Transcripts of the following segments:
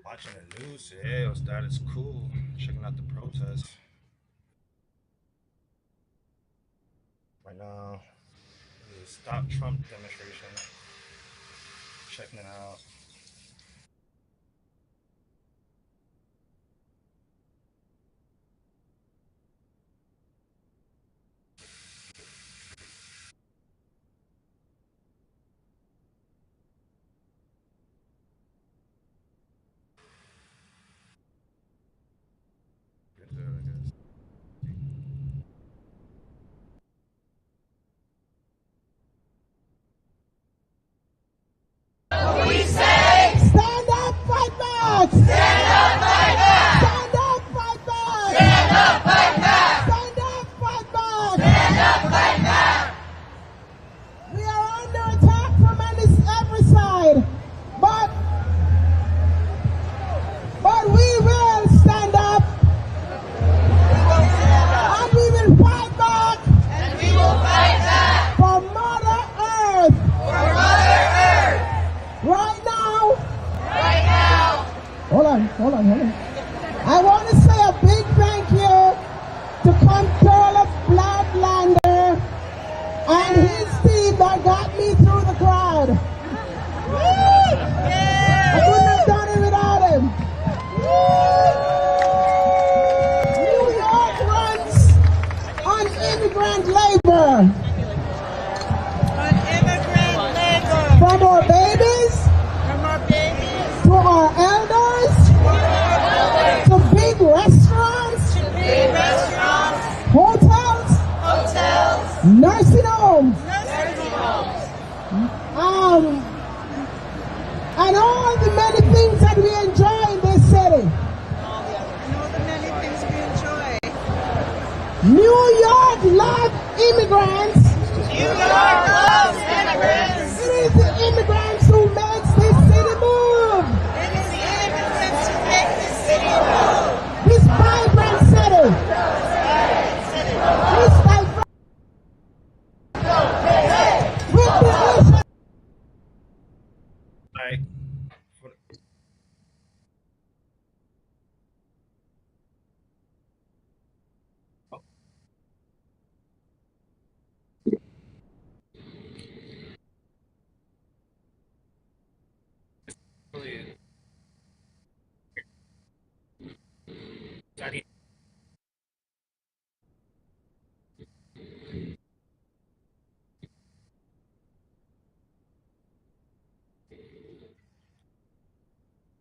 Watching the news today, that is cool. Checking out the protests. Right now, the Stop Trump demonstration. Checking it out. We say, stand up, fight back! Stand up, fight back! Stand up, fight back! Stand up, fight back! Stand up, fight back! Stand up, fight back! We are under attack from every side, but we will stand up, and we will fight back, and we will fight back for Mother Earth, for Mother Earth. Right now. Hold on. I want to say a big thank you to Comptroller Bloodlander and his team that got me through the crowd. I couldn't have done it without him. New York runs on immigrant labor. From our babies, to our elders, to big restaurants, hotels, nursing homes, and all the many things that we enjoy in this city. New York loves immigrants. New York loves immigrants. It is the immigrants who makes this city move. It is the immigrants who make this city move. This vibrant city. This vibrant. With the issue.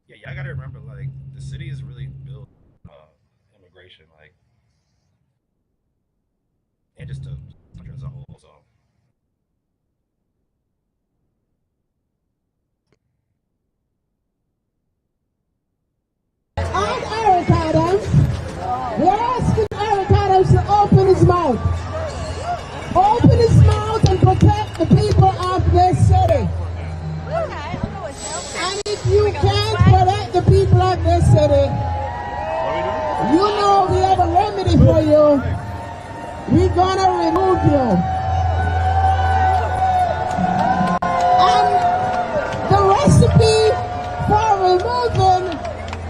Yeah, y'all gotta remember, like, the city is really built immigration, like, and just the country as a whole. So I'm Eric Adams. We're asking Eric Adams to open his mouth. Open his mouth and protect the people of this city. And if you can't protect the people of this city, you know we have a remedy for you. We're gonna remove you. And the recipe for removing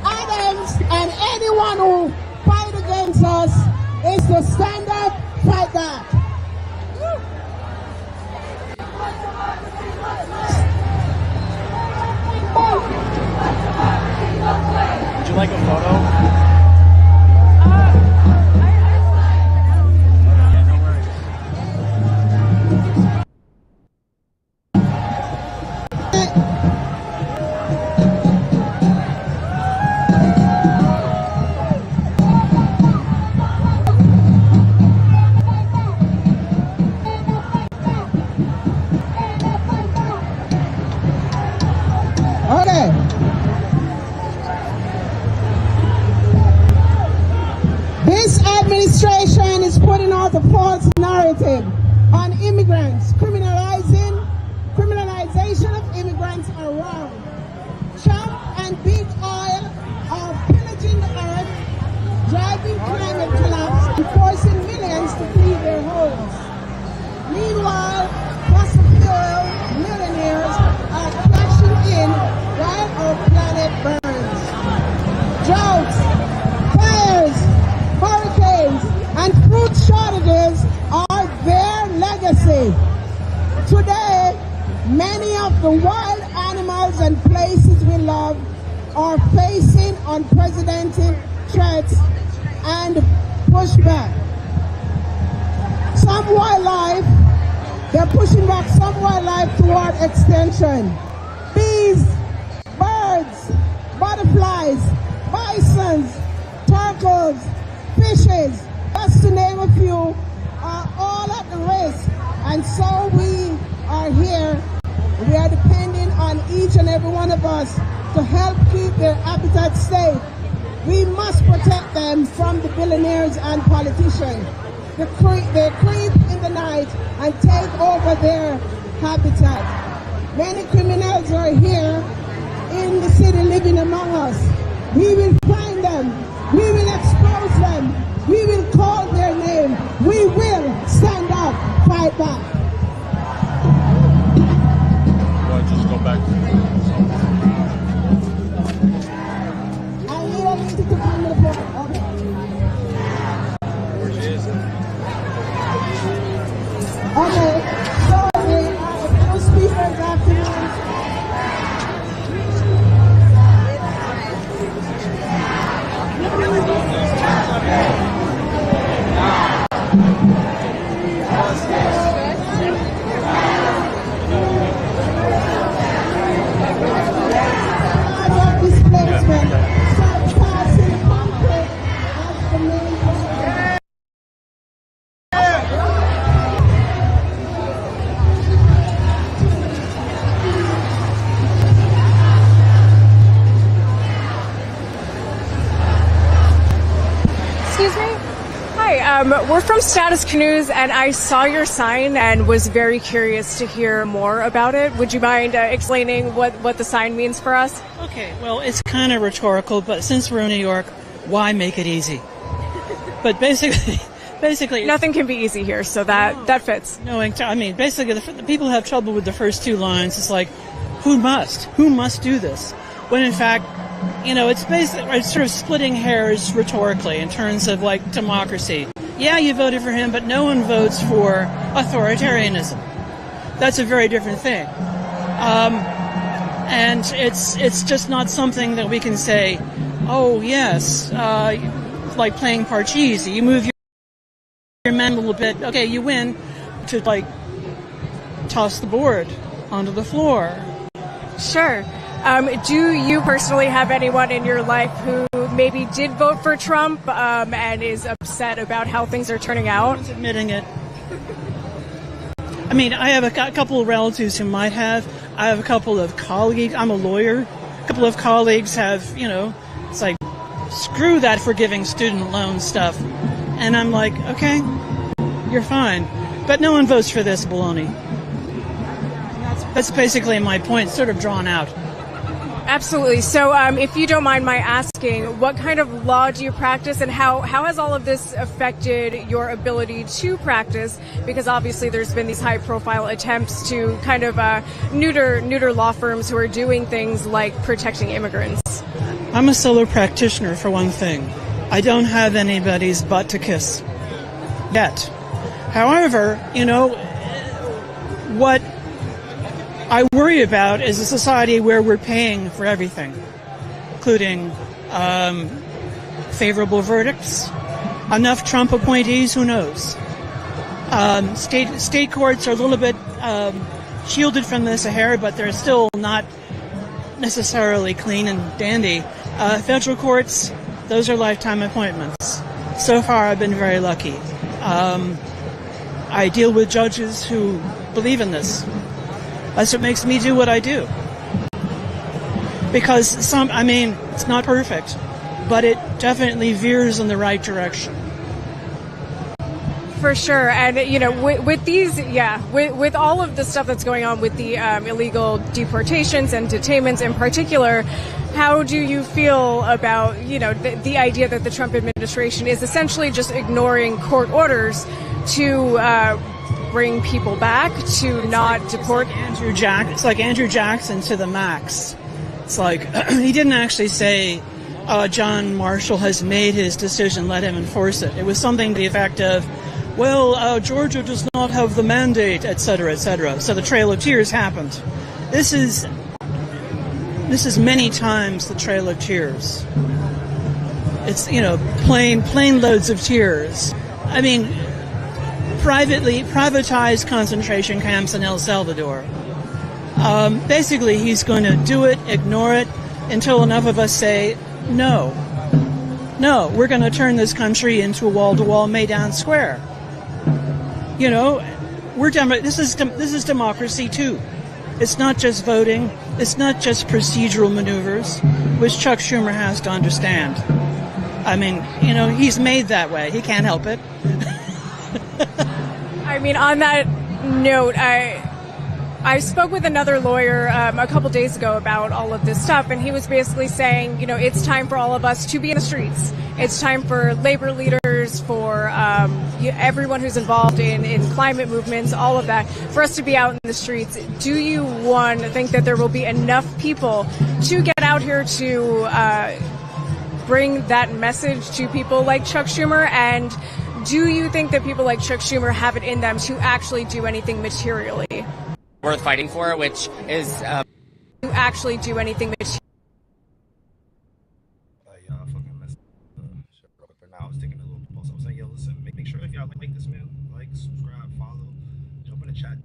Adams and anyone who fight against us is to stand up, fight back. Would you like a photo? Okay. This administration is putting out a false narrative on immigrants. Criminalization of immigrants are wrong. Trump and big oil are pillaging the earth, driving climate collapse, and forcing millions to flee their homes. Meanwhile, fossil fuel Many of the wild animals and places we love are facing unprecedented threats and pushback. Some wildlife, they're pushing back some wildlife toward extinction. Bees, birds, butterflies, bisons, turtles, fishes, just to name a few, are all at the risk. And so we are here. We are depending on each and every one of us to help keep their habitats safe. We must protect them from the billionaires and politicians. They creep in the night and take over their habitat. Many criminals are here in the city living among us. We will find them. We will expose them. We will call their name. We will stand up, fight back. Just go back. I need a lady to come to the floor. Okay. Where she is? Okay, so the two speakers afterwards. Displacement, so passing conflict as the main concern. Excuse me? Hi, we're from Status Canoes, and I saw your sign and was very curious to hear more about it. Would you mind explaining what the sign means for us? Okay, well, it's kind of rhetorical, but since we're in New York, why make it easy? But basically, Nothing can be easy here, so that fits. no. I mean, basically, the people have trouble with the first two lines. It's like, who must do this? When in fact, it's sort of splitting hairs rhetorically in terms of like democracy. Yeah, you voted for him, but no one votes for authoritarianism. That's a very different thing. And it's just not something that we can say, oh yes, like playing Parcheesi. You move your men a little bit, okay, you win, to like toss the board onto the floor. Sure. Do you personally have anyone in your life who maybe did vote for Trump and is upset about how things are turning out? It's admitting it. I mean, I have a couple of relatives who might have. I have a couple of colleagues. I'm a lawyer. A couple of colleagues have, it's like, screw that forgiving student loan stuff. And I'm like, okay, you're fine. But no one votes for this baloney. That's basically my point, sort of drawn out. Absolutely. So if you don't mind my asking, what kind of law do you practice, and how has all of this affected your ability to practice? Because obviously there's been these high-profile attempts to kind of neuter law firms who are doing things like protecting immigrants. I'm a solo practitioner, for one thing. I don't have anybody's butt to kiss. Yet. However, what I worry about is a society where we're paying for everything, including favorable verdicts, enough Trump appointees, who knows. State courts are a little bit shielded from this a hair, but they're still not necessarily clean and dandy. Federal courts, those are lifetime appointments. So far, I've been very lucky. I deal with judges who believe in this. That's what makes me do what I do. Because it's not perfect, but it definitely veers in the right direction. For sure. And, with these, with all of the stuff that's going on with the illegal deportations and detainments in particular, how do you feel about, the idea that the Trump administration is essentially just ignoring court orders to bring people back, to not deport? It's like Andrew Jackson to the max. It's like, he didn't actually say, John Marshall has made his decision, let him enforce it. It was something to the effect of, well, Georgia does not have the mandate, etc., etc. So the Trail of Tears happened. this is many times the Trail of Tears. It's, plain loads of tears. I mean, privatized concentration camps in El Salvador. Basically, he's going to do it, ignore it, until enough of us say, no, we're going to turn this country into a wall-to-wall Maidan Square. This is democracy too. It's not just voting. It's not just procedural maneuvers, which Chuck Schumer has to understand. I mean, he's made that way. He can't help it. I mean, on that note, I spoke with another lawyer a couple days ago about all of this stuff, and he was basically saying, it's time for all of us to be in the streets. It's time for labor leaders, for everyone who's involved in climate movements, all of that, for us to be out in the streets. Do you, one, think that there will be enough people to get out here to bring that message to people like Chuck Schumer? And do you think that people like Chuck Schumer have it in them to actually do anything materially? Worth fighting for, which is to actually do anything materially. Fucking messed shit real quick. But now I was taking a little post. I was saying, yo, listen, make sure if y'all like this, man, like, subscribe, follow, jump in the chat.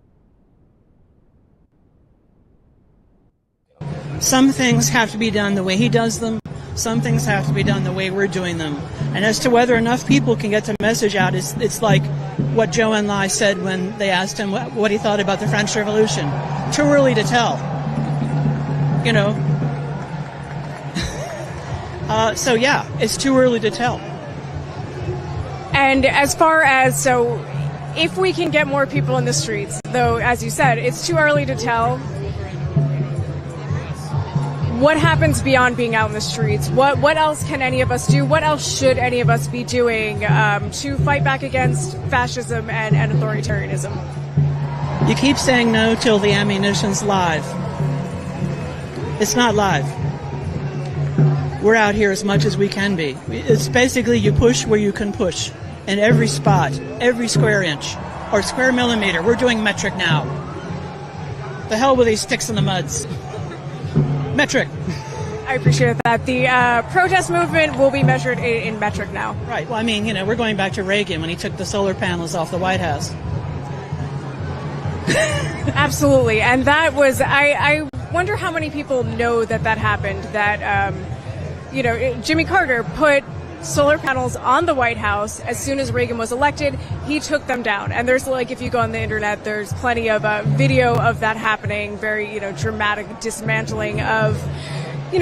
Some things have to be done the way he does them. Some things have to be done the way we're doing them. And as to whether enough people can get the message out, it's like what Zhou Enlai said when they asked him what he thought about the French Revolution. Too early to tell. So yeah, it's too early to tell. And as far as, so if we can get more people in the streets, though, as you said, it's too early to tell. What happens beyond being out in the streets? What else can any of us do? What else should any of us be doing to fight back against fascism and authoritarianism? You keep saying no till the ammunition's live. It's not live. We're out here as much as we can be. It's basically you push where you can push. In every spot, every square inch, or square millimeter. We're doing metric now. The hell with these sticks in the muds. Metric. I appreciate that. The protest movement will be measured in metric now. Right. Well, I mean, we're going back to Reagan when he took the solar panels off the White House. Absolutely. And that was, I wonder how many people know that happened, that, Jimmy Carter put solar panels on the White House as soon as Reagan was elected. He took them down. And there's, if you go on the internet, there's plenty of video of that happening, very, dramatic dismantling of,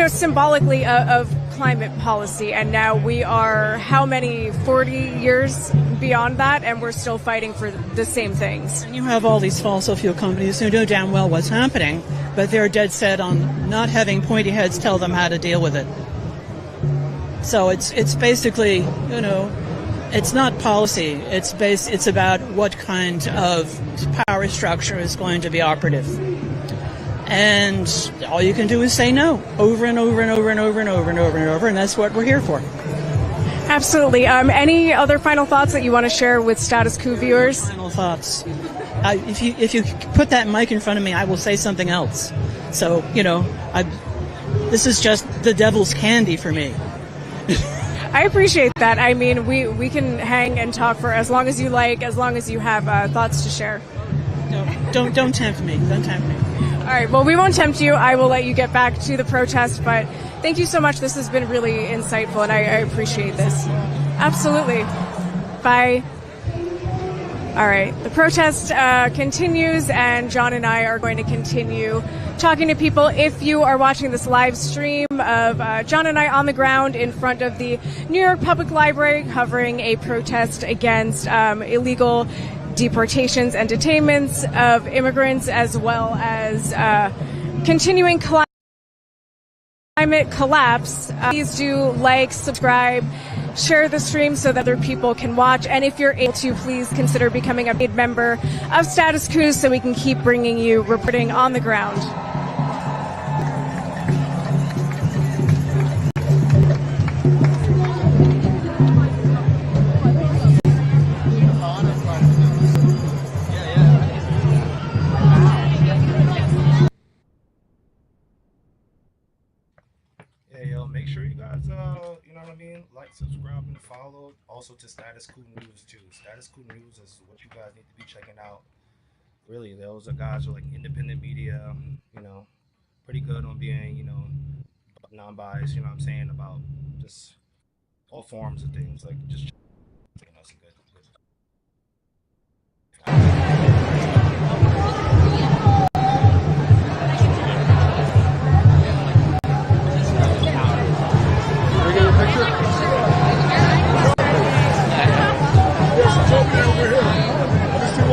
symbolically of climate policy. And now we are how many, 40 years beyond that, and we're still fighting for the same things. And you have all these fossil fuel companies who know damn well what's happening, but they're dead set on not having pointy heads tell them how to deal with it. So it's basically, it's not policy. It's about what kind of power structure is going to be operative. And all you can do is say no over and over and over and over and over and over and over, and that's what we're here for. Absolutely. Any other final thoughts that you want to share with Status Coup viewers? Final thoughts. If you put that mic in front of me, I will say something else. So, this is just the devil's candy for me. I appreciate that. I mean, we can hang and talk for as long as you like, as long as you have thoughts to share. No, don't tempt me. Don't tempt me. All right. Well, we won't tempt you. I will let you get back to the protest. But thank you so much. This has been really insightful, and I appreciate this. Absolutely. Bye. All right. The protest continues, and John and I are going to continue talking to people. If you are watching this live stream of John and I on the ground in front of the New York Public Library covering a protest against illegal deportations and detainments of immigrants, as well as continuing climate collapse, please do like, subscribe, share the stream so that other people can watch. And if you're able to, please consider becoming a paid member of Status Coup so we can keep bringing you reporting on the ground. make sure you guys, you know what I mean, like, subscribe, and follow. Also to Status Coup News too. Status Coup News is what you guys need to be checking out. Really, those are guys who are like independent media, you know, pretty good on being, you know, non-biased. You know what I'm saying, about just all forms of things. Like just, you know, some good.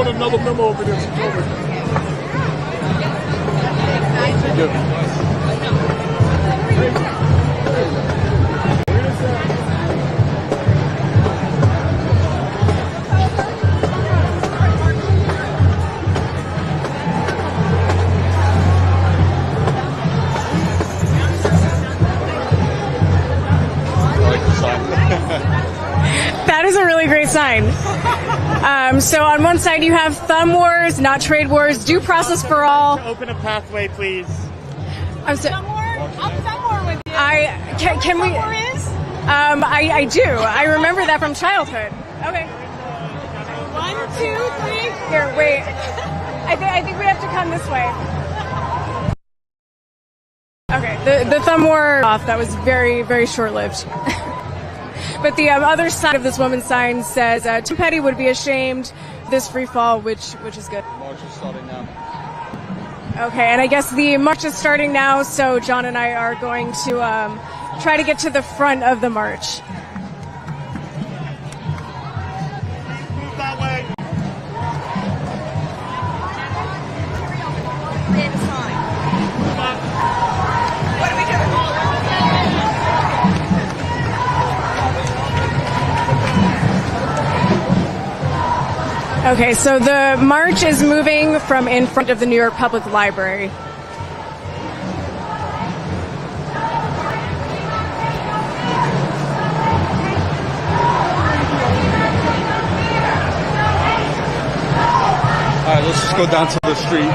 Another memo over there. That is a really great sign. So on one side you have thumb wars, not trade wars, due process for all. Open a pathway, please. I'm so, Thumb war? I'm thumb war with you. Can we? Thumb war is? I do. I remember that from childhood. Okay. 1, 2, 3. Here, wait. I think we have to come this way. Okay. The thumb war off. That was very, very short-lived. But the other side of this woman's sign says, Tim Petty would be ashamed, this free fall, which is good. March is starting now. Okay, and I guess the march is starting now, so John and I are going to try to get to the front of the march. Move that way. What are we doing? Okay, so the march is moving from in front of the New York Public Library. All right, let's just go down to the street.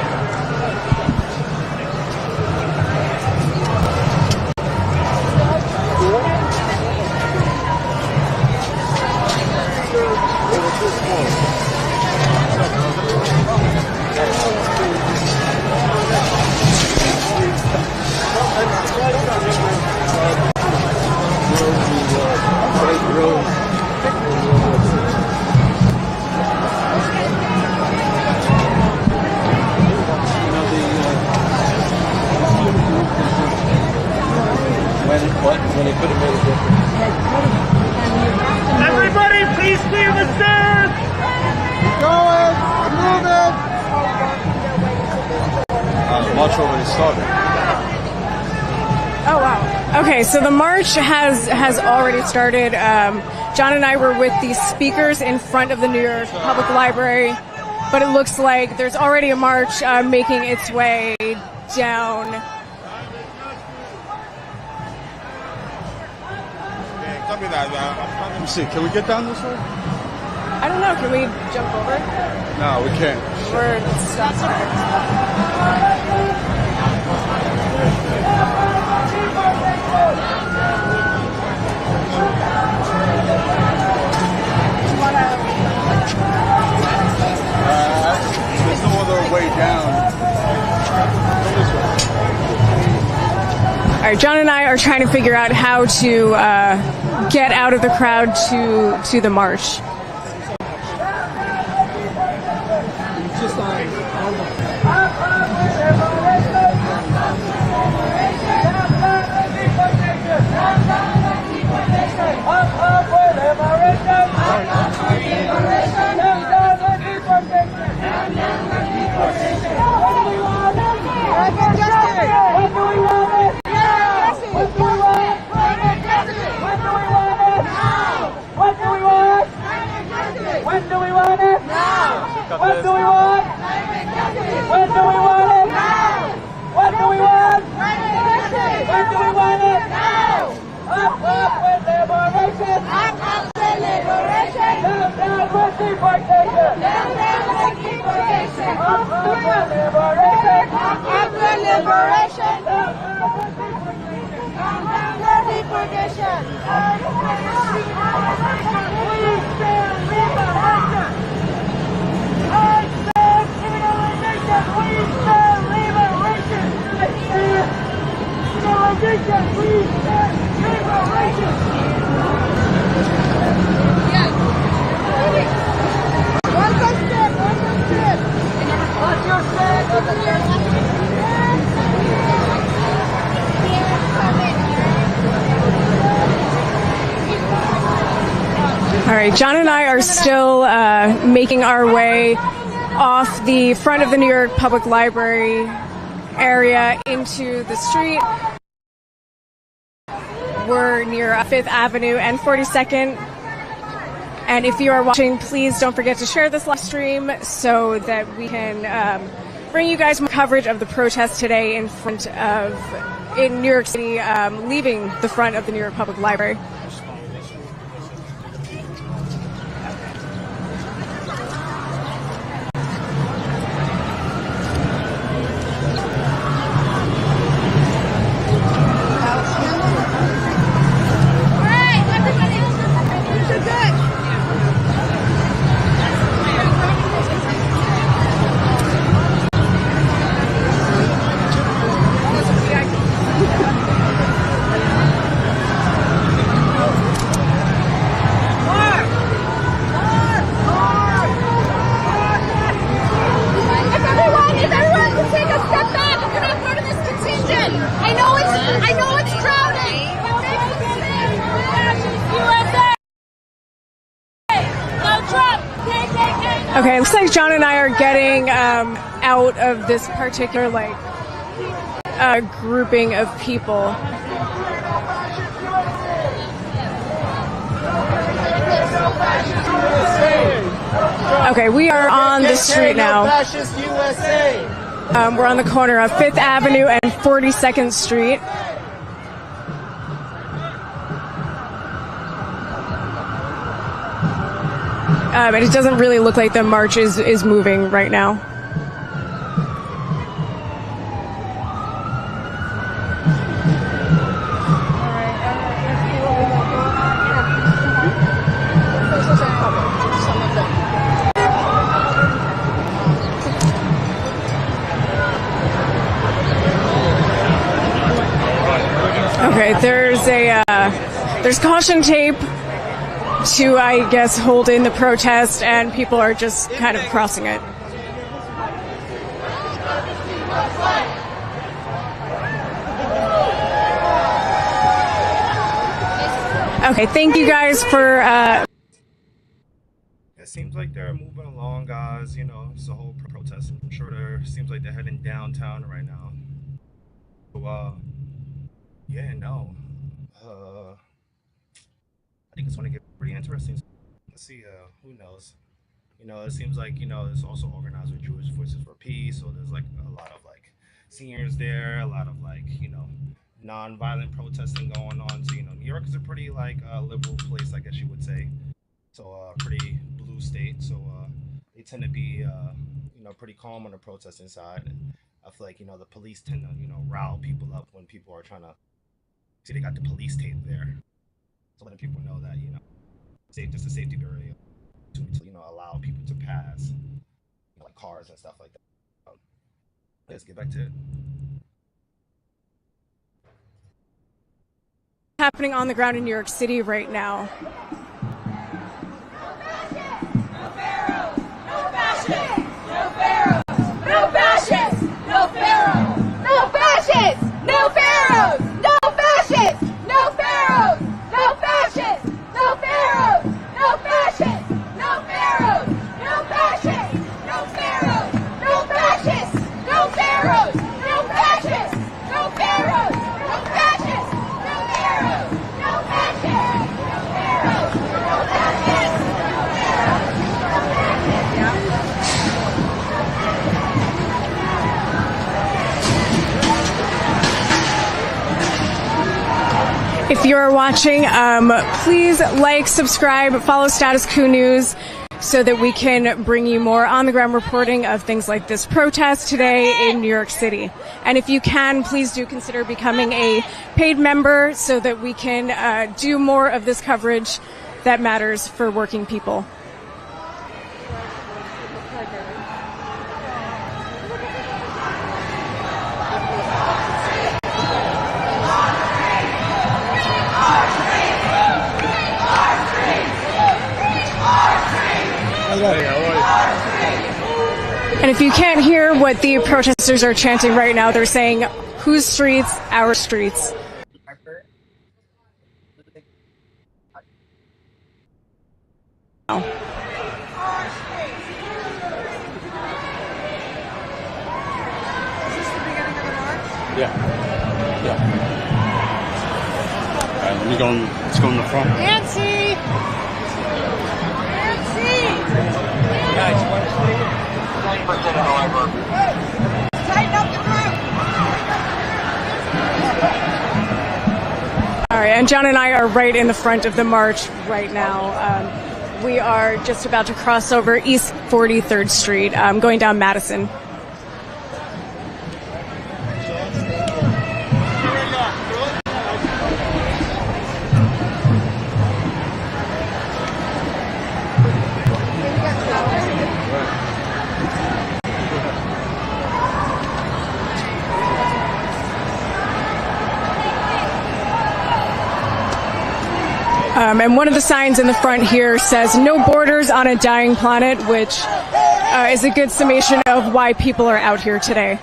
When they could have made a difference. Everybody, please clear the stairs. Going, moving. The march already started. Oh, wow. Okay, so the march has already started. John and I were with the speakers in front of the New York Public Library, but it looks like there's already a march making its way down. Let me see. Can we get down this way? I don't know. Can we jump over? No, we can't. We're stuck. There's no other way down. All right, John and I are trying to figure out how to get out of the crowd to the march. What do we want? All right, John and I are still making our way off the front of the New York Public Library area into the street. We're near 5th Avenue and 42nd. And if you are watching, please don't forget to share this live stream so that we can bring you guys more coverage of the protest today in New York City, leaving the front of the New York Public Library. Okay, it looks like John and I are getting out of this particular grouping of people. Okay, we are on the street now. We're on the corner of 5th Avenue and 42nd Street. And it doesn't really look like the march is moving right now. Okay, there's caution tape to, I guess, hold in the protest, and people are just kind of crossing it. Okay, thank you guys for... It seems like they're moving along, guys. You know, it's a whole protest. I'm sure seems like they're heading downtown right now. So, yeah, no. I think it's going to get pretty interesting. Let's see, who knows? You know, it seems like, you know, it's also organized with Jewish Voices for Peace, so there's like a lot of like seniors there, a lot of like, you know, non-violent protesting going on. So, you know, New York is a pretty like liberal place, I guess you would say. So, pretty blue state. So, they tend to be, you know, pretty calm on the protesting side. And I feel like, you know, the police tend to, you know, rile people up when people are trying to see they got the police tape there. So letting people know that, you know, just a safety barrier to, you know, allow people to pass, you know, like cars and stuff like that. Let's get back to it. Happening on the ground in New York City right now. If you're watching, please like, subscribe, follow Status Coup News so that we can bring you more on-the-ground reporting of things like this protest today in New York City. And if you can, please do consider becoming a paid member so that we can do more of this coverage that matters for working people. And if you can't hear what the protesters are chanting right now, they're saying, "Whose streets? Our streets." Yeah. Let's go in the front. Nancy! Tighten up the group! All right, and John and I are right in the front of the march right now. We are just about to cross over East 43rd Street, going down Madison. And one of the signs in the front here says "No borders on a dying planet," which is a good summation of why people are out here today.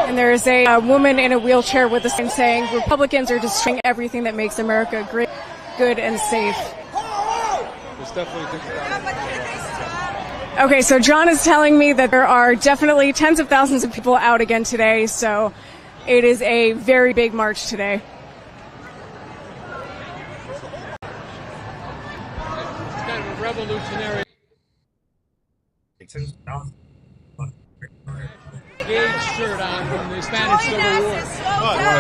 And there's a woman in a wheelchair with a sign saying, "Republicans are destroying everything that makes America great, good, and safe." It's definitely different. Okay, so John is telling me that there are definitely tens of thousands of people out again today, so it is a very big march today. It's kind of a revolutionary. Gage shirt on from the Spanish Civil War.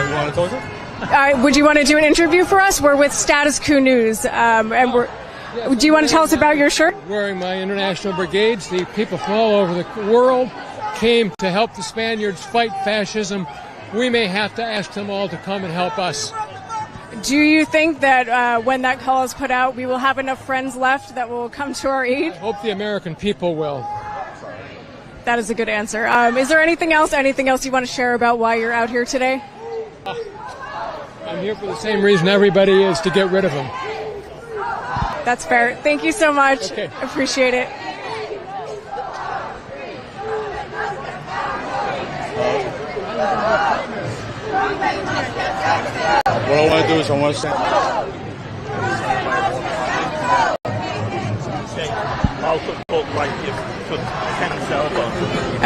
You want to talk to him? Would you want to do an interview for us? We're with Status Coup News, and do you want to tell us about your shirt? Wearing my international brigades, the people from all over the world came to help the Spaniards fight fascism. We may have to ask them all to come and help us. Do you think that when that call is put out, we will have enough friends left that will come to our aid? I hope the American people will. That is a good answer. Is there anything else you want to share about why you're out here today? I'm here for the same reason everybody is, to get rid of them. That's fair. Thank you so much. Okay. Appreciate it. What I want to do is I want to stand.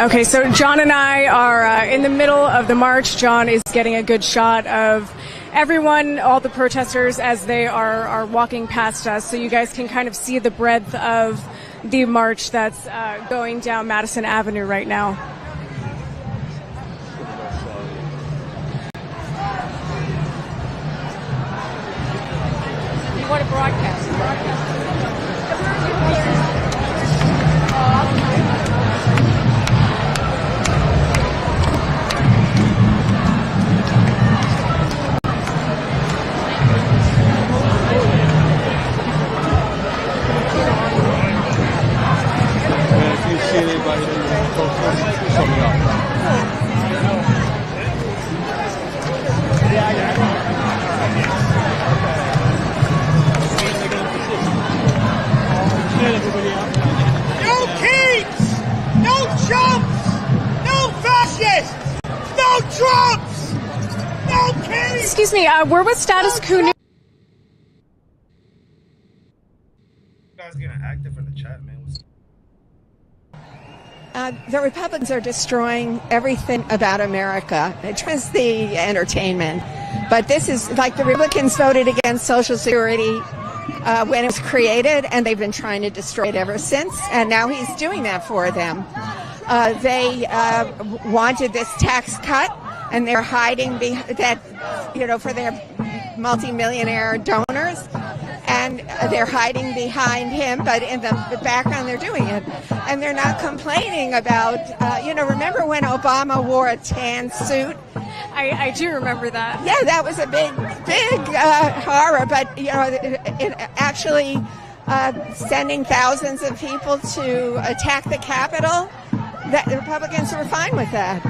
Okay, so John and I are in the middle of the march. John is getting a good shot of everyone, all the protesters, as they are walking past us, so you guys can kind of see the breadth of the march that's going down Madison Avenue right now. You want to broadcast? No kings! No chumps! No fascists! No Trumps! No kings! Excuse me, we're with Status Coup News. You guys getting active in the chat, man. The Republicans are destroying everything about America. Just the entertainment. But this is like the Republicans voted against Social Security when it was created, and they've been trying to destroy it ever since, and now he's doing that for them. They wanted this tax cut, and they're hiding that, for their multimillionaire donors, and they're hiding behind him, but in the background they're doing it. And they're not complaining about, remember when Obama wore a tan suit? I do remember that. Yeah, that was a big horror, but, it actually sending thousands of people to attack the Capitol, the Republicans were fine with that.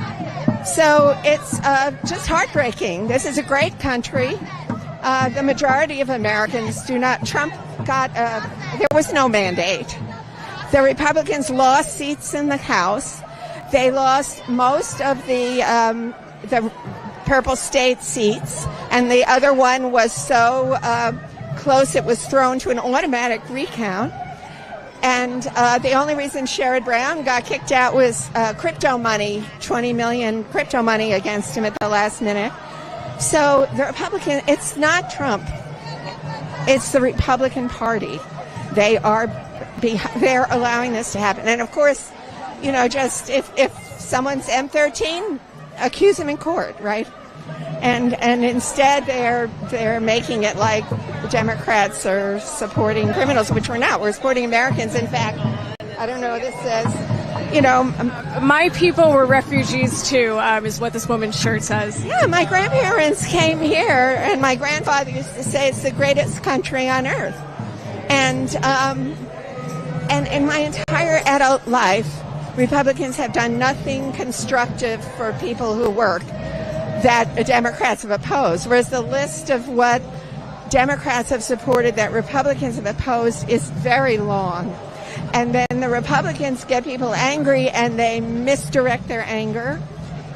So it's just heartbreaking. This is a great country. The majority of Americans do not. Trump got, there was no mandate. The Republicans lost seats in the House. They lost most of the purple state seats, and the other one was so close it was thrown to an automatic recount. And the only reason Sherrod Brown got kicked out was crypto money, 20 million crypto money against him at the last minute. So the Republican, it's not Trump, it's the Republican Party. They're allowing this to happen. And of course, just if someone's M13, accuse him in court, right? And instead they're making it like Democrats are supporting criminals, which we're not. We're supporting Americans. In fact, I don't know what this says. My people were refugees too, is what this woman's shirt says. Yeah, my grandparents came here, and my grandfather used to say it's the greatest country on earth. And in my entire adult life, Republicans have done nothing constructive for people who work that Democrats have opposed, whereas the list of what Democrats have supported that Republicans have opposed is very long. And then the Republicans get people angry, and they misdirect their anger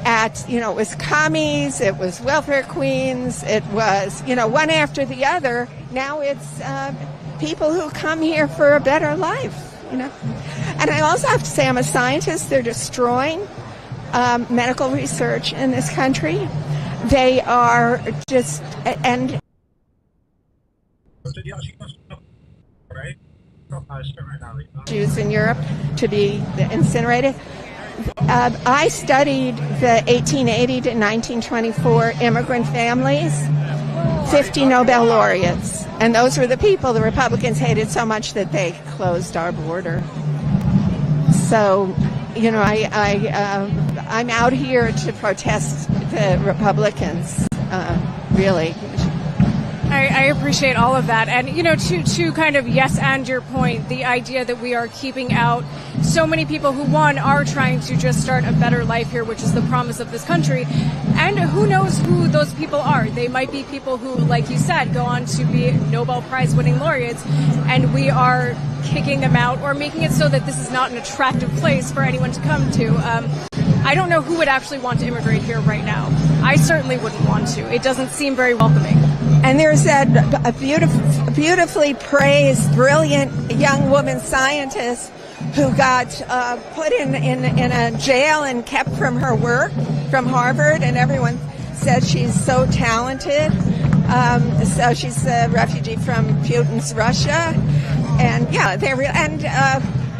at, it was commies, it was welfare queens, it was, one after the other. Now it's people who come here for a better life, And I also have to say I'm a scientist. They're destroying medical research in this country. They are just, and Jews in Europe to be incinerated. I studied the 1880 to 1924 immigrant families, 50 Nobel laureates, and those were the people the Republicans hated so much that they closed our border. So, I'm out here to protest the Republicans, really. I appreciate all of that. And, to kind of yes and your point, the idea that we are keeping out so many people who, one, are trying to just start a better life here, which is the promise of this country. And who knows who those people are? They might be people who, like you said, go on to be Nobel Prize winning laureates, and we are kicking them out or making it so that this is not an attractive place for anyone to come to. I don't know who would actually want to immigrate here right now. I certainly wouldn't want to. It doesn't seem very welcoming. And there's that beautifully praised, brilliant young woman scientist who got put in a jail and kept from her work from Harvard, and everyone says she's so talented. So she's a refugee from Putin's Russia, and yeah, they're real. And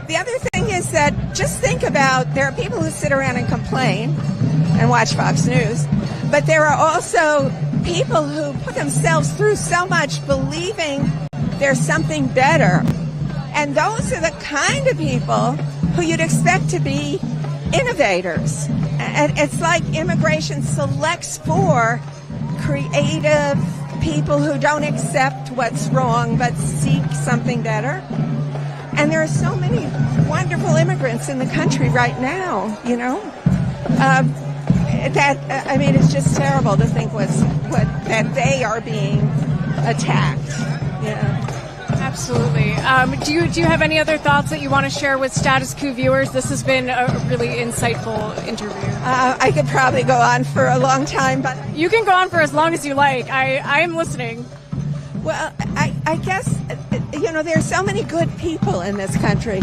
the other thing is that just think about, there are people who sit around and complain and watch Fox News, but there are also people who put themselves through so much believing there's something better. And those are the kind of people who you'd expect to be innovators. And it's like immigration selects for creative people who don't accept what's wrong but seek something better. And there are so many wonderful immigrants in the country right now, it's just terrible to think that they are being attacked. Absolutely. Do you have any other thoughts that you want to share with Status Coup viewers? This has been a really insightful interview. I could probably go on for a long time, but you can go on for as long as you like. I am listening. Well, I guess there's so many good people in this country.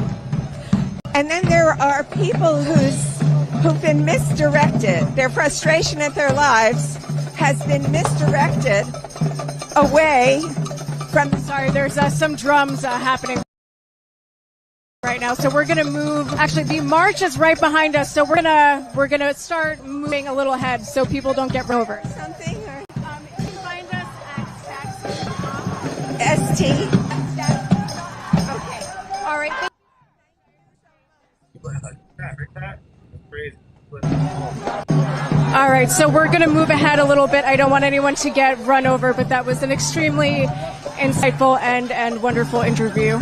And then there are people who've been misdirected. Their frustration at their lives has been misdirected away from... Sorry, there's some drums happening right now, so we're gonna move. Actually, the march is right behind us, so we're gonna start moving a little ahead so people don't get run over. Something or You can find us at ST. Okay. All right. All right, so we're going to move ahead a little bit. I don't want anyone to get run over, but that was an extremely insightful and wonderful interview.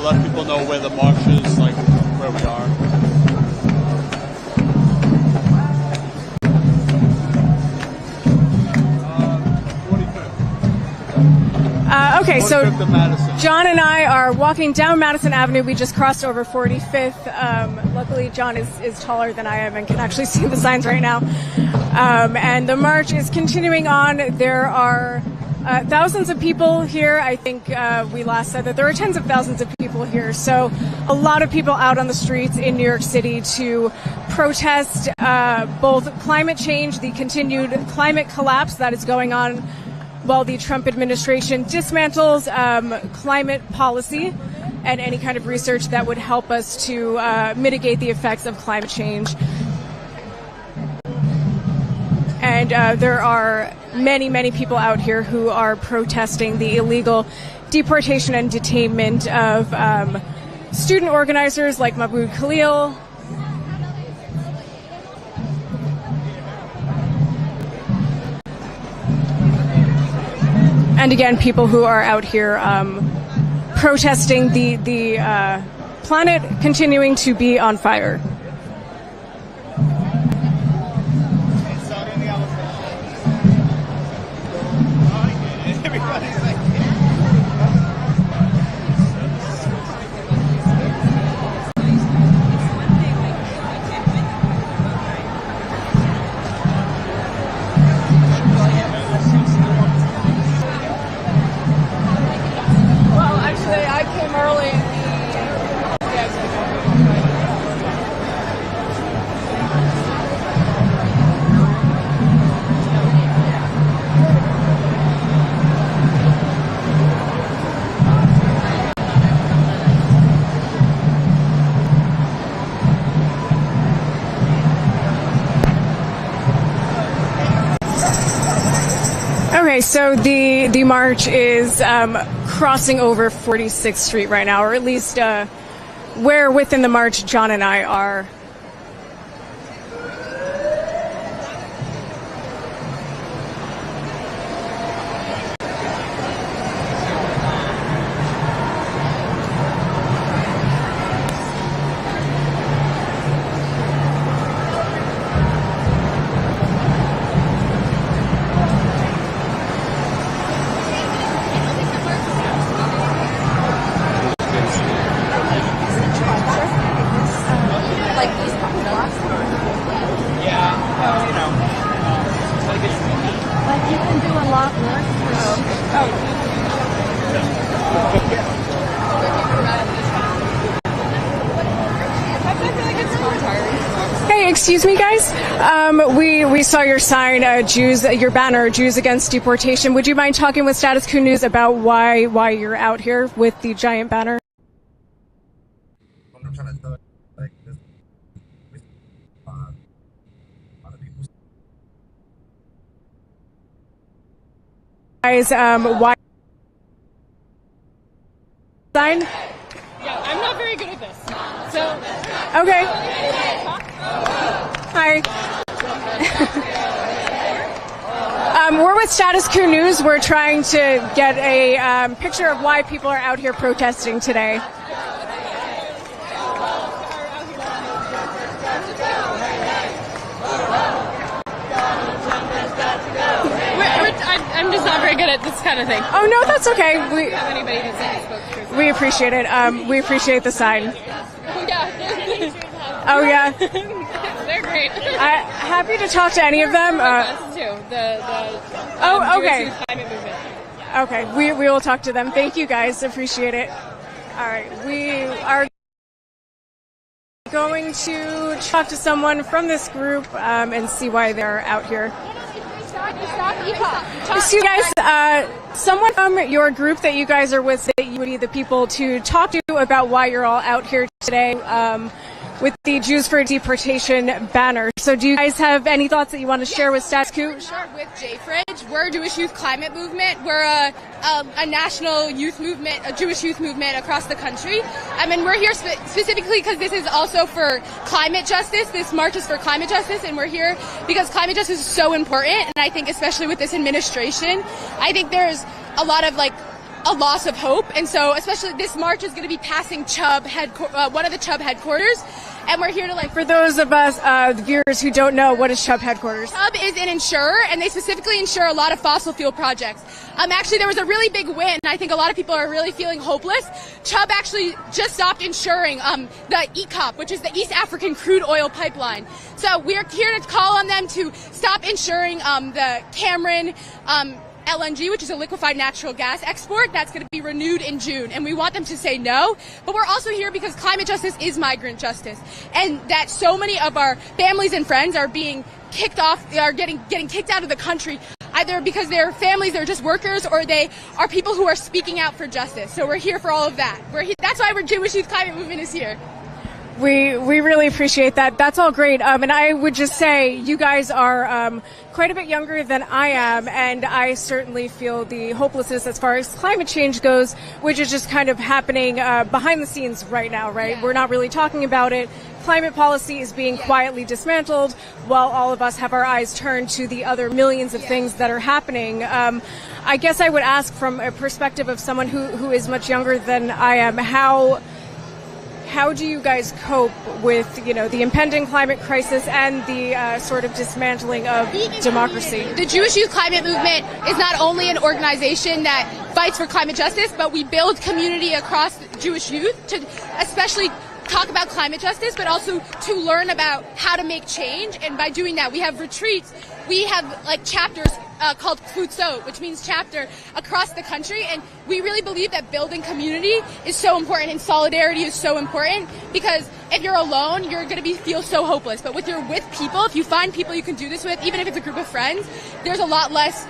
Let people know where the march is, like where we are. Okay, so John and I are walking down Madison Avenue. We just crossed over 45th. Luckily, John is taller than I am and can actually see the signs right now. And the march is continuing on. There are thousands of people here. I think we last said that there are tens of thousands of people here. So a lot of people out on the streets in New York City to protest both climate change, the continued climate collapse that is going on while the Trump administration dismantles climate policy and any kind of research that would help us to mitigate the effects of climate change. And there are many, many people out here who are protesting the illegal deportation and detainment of student organizers like Mahmoud Khalil. And again, people who are out here protesting the planet continuing to be on fire. Okay, so the march is crossing over 46th Street right now, or at least where within the march John and I are. Hey, excuse me, guys. We saw your sign, your banner, Jews Against Deportation. Would you mind talking with Status Coup News about why you're out here with the giant banner? I'm trying to tell you, like, this, Guys, why sign? Yeah, I'm not very good at this. So Okay. Hi. We're with Status Quo News. We're trying to get a picture of why people are out here protesting today. I'm just not very good at this kind of thing. Oh no, that's okay. We have anybody that's spoke to. We appreciate it. We appreciate the sign. Yeah. Oh yeah. They're great. Happy to talk to any of them. Too. Oh, okay. USA climate movement. Okay, we will talk to them. Thank you guys. Appreciate it. All right, we are going to talk to someone from this group and see why they're out here. So you guys, someone from your group that you guys are with, that you would be the people to talk to about why you're all out here today with the Jews for Deportation banner. So do you guys have any thoughts that you want to share with Status Quo? Sure, with JFridge. We're a Jewish Youth Climate Movement. We're a national youth movement, a Jewish youth movement across the country. And we're here specifically because this is also for climate justice. This march is for climate justice, and we're here because climate justice is so important. And I think especially with this administration, I think there's a lot of a loss of hope. And so especially this march is going to be passing CHUB, one of the CHUB headquarters. And we're here to for those of us, the viewers who don't know, what is CHUB headquarters? CHUB is an insurer, and they specifically insure a lot of fossil fuel projects. Actually, there was a really big win. I think a lot of people are really feeling hopeless. CHUB actually just stopped insuring the COUPE, which is the East African crude oil pipeline. So we're here to call on them to stop insuring the Cameron LNG, which is a liquefied natural gas export that's going to be renewed in June, and we want them to say no. But we're also here because climate justice is migrant justice, and that so many of our families and friends are being kicked off, are getting kicked out of the country, either because their families are just workers or they are people who are speaking out for justice. So we're here for all of that. That's why our Jewish Youth Climate Movement is here. We really appreciate that. That's all great. And I would just say you guys are quite a bit younger than I am, and I certainly feel the hopelessness as far as climate change goes, which is just kind of happening behind the scenes right now, right? Yeah. We're not really talking about it. Climate policy is being quietly dismantled while all of us have our eyes turned to the other millions of things that are happening. I guess I would ask from a perspective of someone who is much younger than I am, how do you guys cope with, the impending climate crisis and the sort of dismantling of democracy? The Jewish Youth Climate Movement is not only an organization that fights for climate justice, but we build community across Jewish youth to especially talk about climate justice, but also to learn about how to make change. And by doing that, we have retreats. We have chapters called COUPE, which means chapter, across the country. And we really believe that building community is so important, and solidarity is so important, because if you're alone, you're going to feel so hopeless. But with people, if you find people you can do this with, even if it's a group of friends, there's a lot less,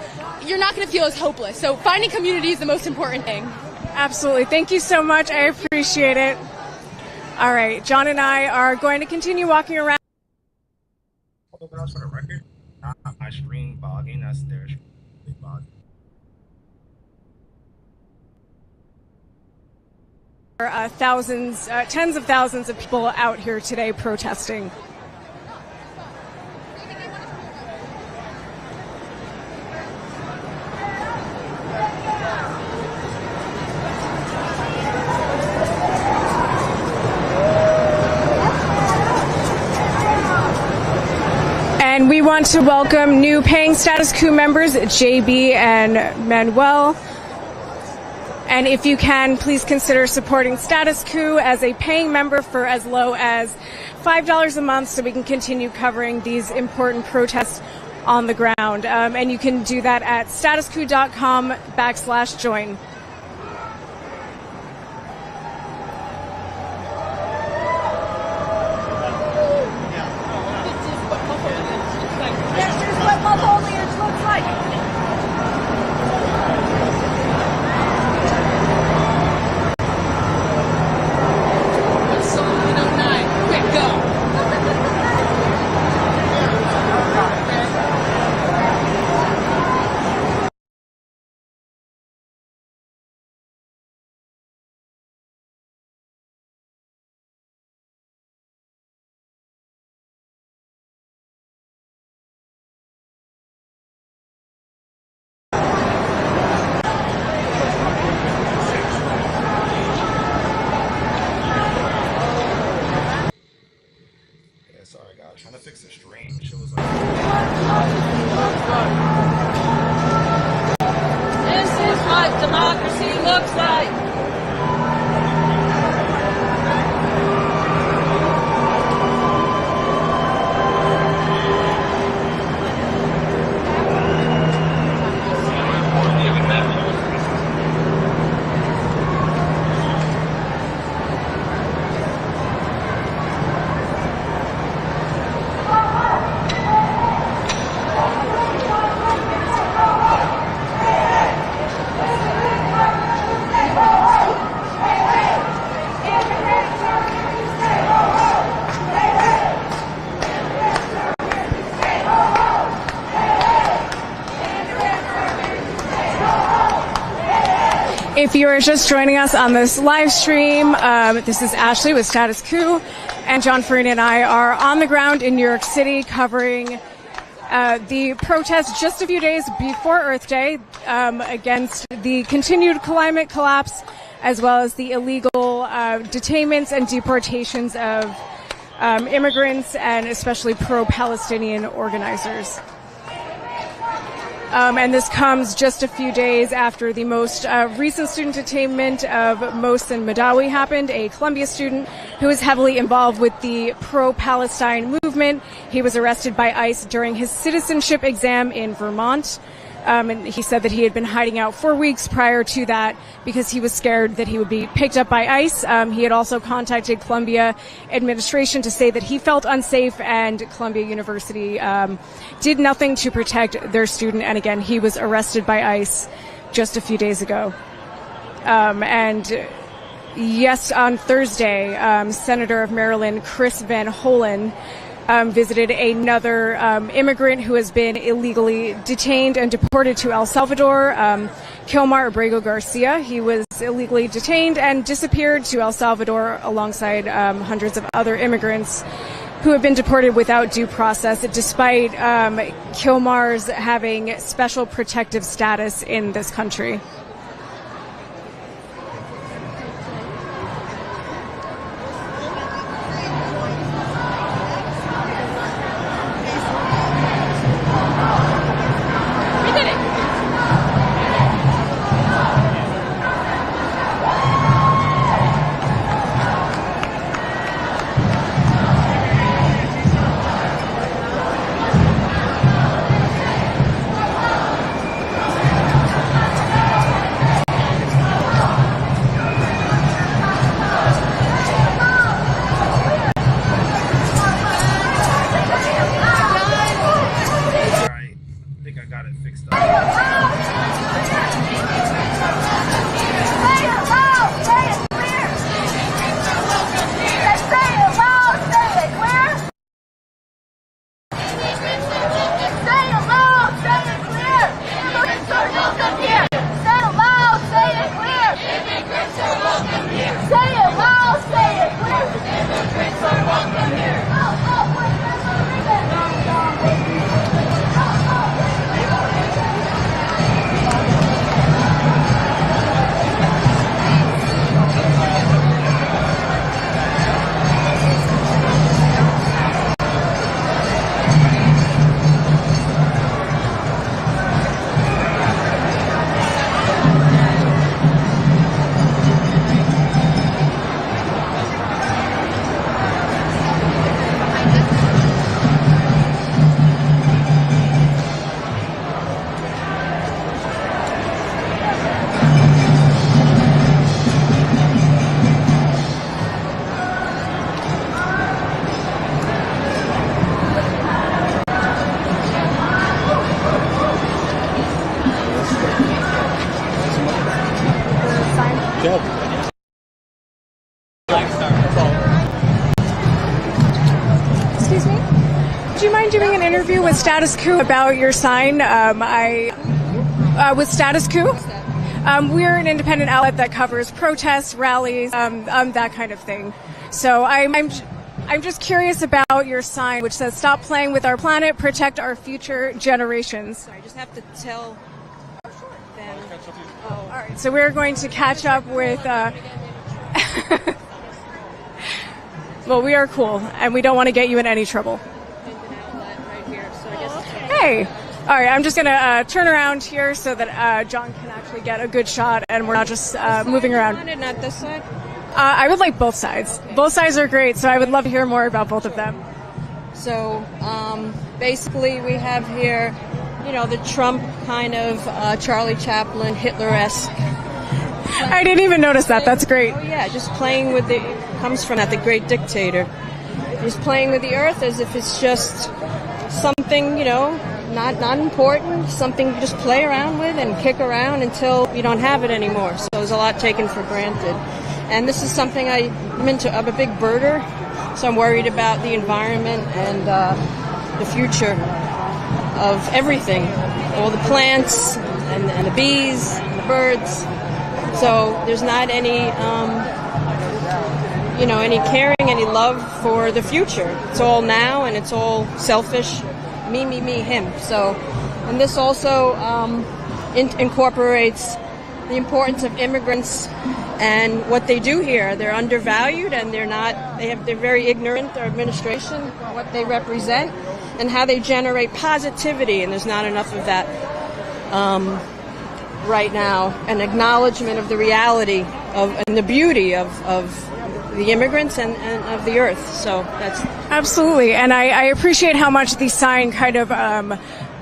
you're not going to feel as hopeless. So finding community is the most important thing. Absolutely. Thank you so much. I appreciate it. All right. John and I are going to continue walking around. For the record, not my screen bogging, that's their screen bogging. Thousands, tens of thousands of people out here today protesting. And we want to welcome new paying Status Quo members, JB and Manuel. And if you can, please consider supporting Status Quo as a paying member for as low as $5 a month so we can continue covering these important protests on the ground. And you can do that at statusquo.com/join. Yeah, sorry guys, trying to fix the stream. Shit was like. This is what democracy looks like. If you are just joining us on this live stream, this is Ashley with Status Coup, and John Farina and I are on the ground in New York City covering the protest just a few days before Earth Day against the continued climate collapse, as well as the illegal detainments and deportations of immigrants and especially pro-Palestinian organizers. And this comes just a few days after the most recent student detainment of Mohsen Madawi happened, a Columbia student who is heavily involved with the pro-Palestine movement. He was arrested by ICE during his citizenship exam in Vermont. And he said that he had been hiding out for weeks prior to that because he was scared that he would be picked up by ICE. He had also contacted Columbia administration to say that he felt unsafe, and Columbia University did nothing to protect their student. And again, he was arrested by ICE just a few days ago. And yes, on Thursday, Senator of Maryland Chris Van Hollen visited another immigrant who has been illegally detained and deported to El Salvador, Kilmar Abrego Garcia. He was illegally detained and disappeared to El Salvador alongside hundreds of other immigrants who have been deported without due process, despite Kilmar's having special protective status in this country. Excuse me? Do you mind doing an interview with Status Coup about your sign? With Status Coup? We're an independent outlet that covers protests, rallies, that kind of thing. So I'm just curious about your sign, which says, "Stop playing with our planet, protect our future generations." I just have to tell them. Oh, all right. So we're going to catch up with. Well, we are cool, and we don't want to get you in any trouble. Hey! All right, I'm just going to turn around here so that John can actually get a good shot, and we're not just moving around. Not this side? I would like both sides. Both sides are great, so I would love to hear more about both of them. So basically we have here, the Trump kind of Charlie Chaplin, Hitler-esque. I didn't even notice that. That's great. Oh, yeah, just playing with comes from that, the great dictator. He's playing with the earth as if it's just something, not important, something you just play around with and kick around until you don't have it anymore. So there's a lot taken for granted. And this is something I'm into. I'm a big birder, so I'm worried about the environment and the future of everything, all the plants and the bees and the birds. So there's not any, any caring, any love for the future. It's all now, and it's all selfish, me, him. So, and this also incorporates the importance of immigrants and what they do here. They're undervalued, and they're very ignorant, their administration, what they represent, and how they generate positivity, and there's not enough of that right now. An acknowledgement of the reality and the beauty of the immigrants and of the earth. So that's absolutely, and I appreciate how much the sign kind of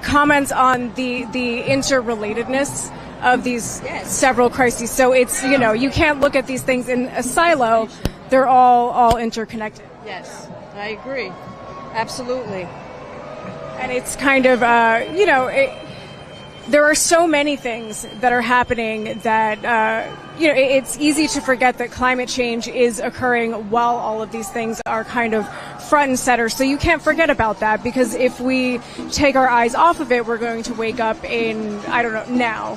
comments on the interrelatedness of these several crises. So it's, you can't look at these things in a silo. They're all interconnected. Yes, I agree. Absolutely. And it's kind of, there are so many things that are happening that, it's easy to forget that climate change is occurring while all of these things are kind of front and center. So you can't forget about that, because if we take our eyes off of it, we're going to wake up in, now,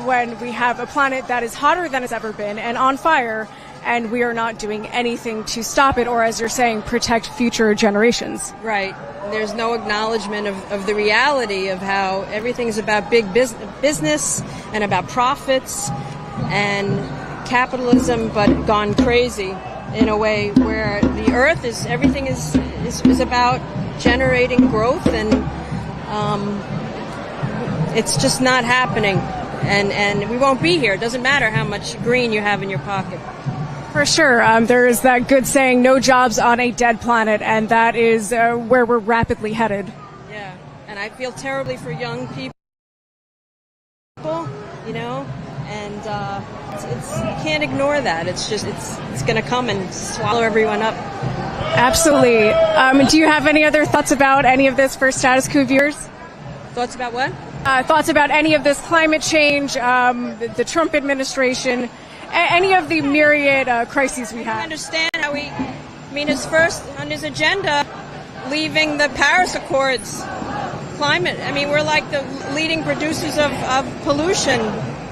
when we have a planet that is hotter than it's ever been and on fire, and we are not doing anything to stop it, or, as you're saying, protect future generations. Right. There's no acknowledgement of the reality of how everything's about big business and about profits and capitalism, but gone crazy in a way where the earth everything is about generating growth, and it's just not happening. And we won't be here. It doesn't matter how much green you have in your pocket. For sure. There is that good saying, no jobs on a dead planet, and that is where we're rapidly headed. Yeah, and I feel terribly for young people, and you can't ignore that. It's just, it's going to come and swallow everyone up. Absolutely. Do you have any other thoughts about any of this for Status Quo viewers? Thoughts about what? Thoughts about any of this climate change, the Trump administration, any of the myriad crises we have? I understand how his first on his agenda, leaving the Paris Accords, climate. We're like the leading producers of pollution,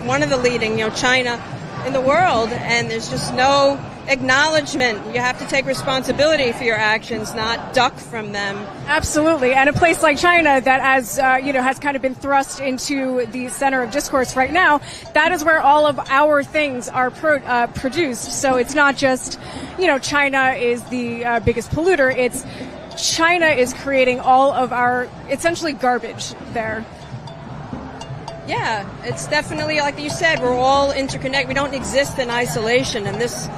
one of the leading, China in the world, and there's just no acknowledgement. You have to take responsibility for your actions, not duck from them. Absolutely. And a place like China that, as has kind of been thrust into the center of discourse right now, that is where all of our things are produced. So it's not just, China is the biggest polluter. It's China is creating all of our, essentially, garbage there. Yeah, it's definitely, like you said, we're all interconnected. We don't exist in isolation, and this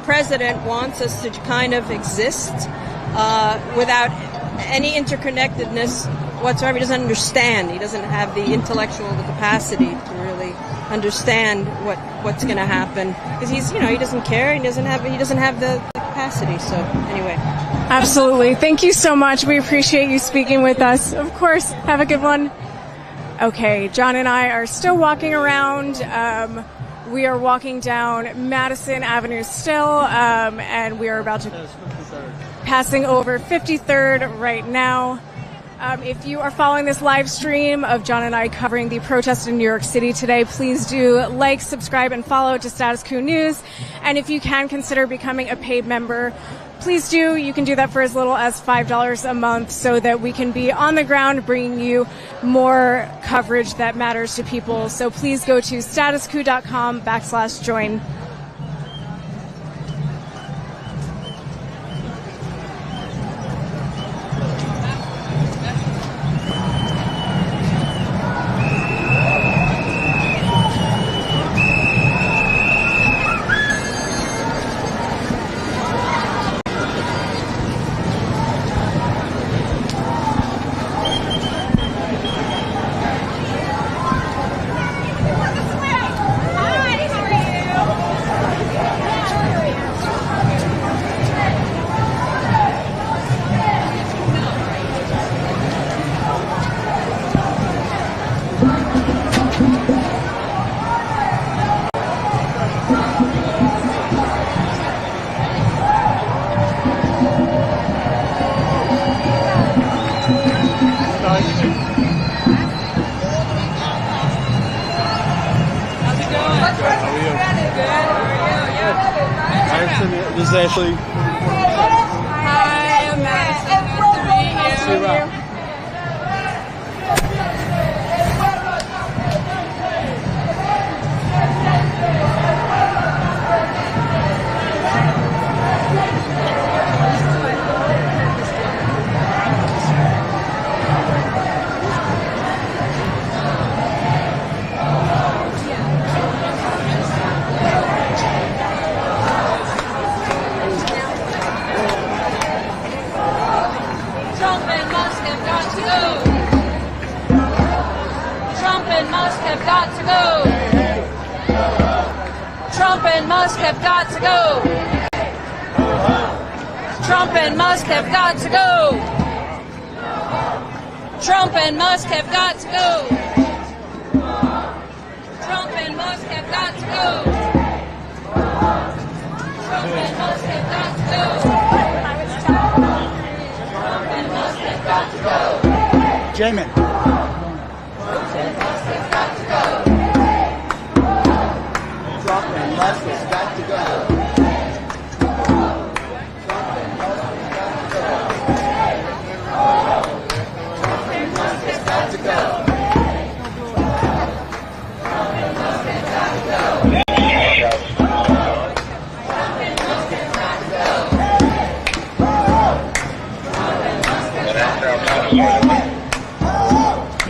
president wants us to kind of exist without any interconnectedness whatsoever. He doesn't understand. He doesn't have the intellectual capacity to really understand what's going to happen, because he doesn't care. He doesn't have the capacity. So anyway. Absolutely. Thank you so much. We appreciate you speaking with us. Of course. Have a good one. Okay, John and I are still walking around. We are walking down Madison Avenue still, and we are about to passing over 53rd right now. If you are following this live stream of John and I covering the protest in New York City today, please do like, subscribe, and follow to Status Quo News. And if you can consider becoming a paid member, please do. You can do that for as little as $5 a month so that we can be on the ground bringing you more coverage that matters to people. So please go to statusquo.com/join. is Ashley. Hi, I'm Madison. Nice to meet you. Trump and Musk have got to go. Trump and Musk have got to go. Trump and Musk have got to go. Trump and Musk have got to go. Trump and Musk have got to go. Trump and Musk have got to go. Trump and Musk have got to go. Jamin. Trump and Musk has got to go.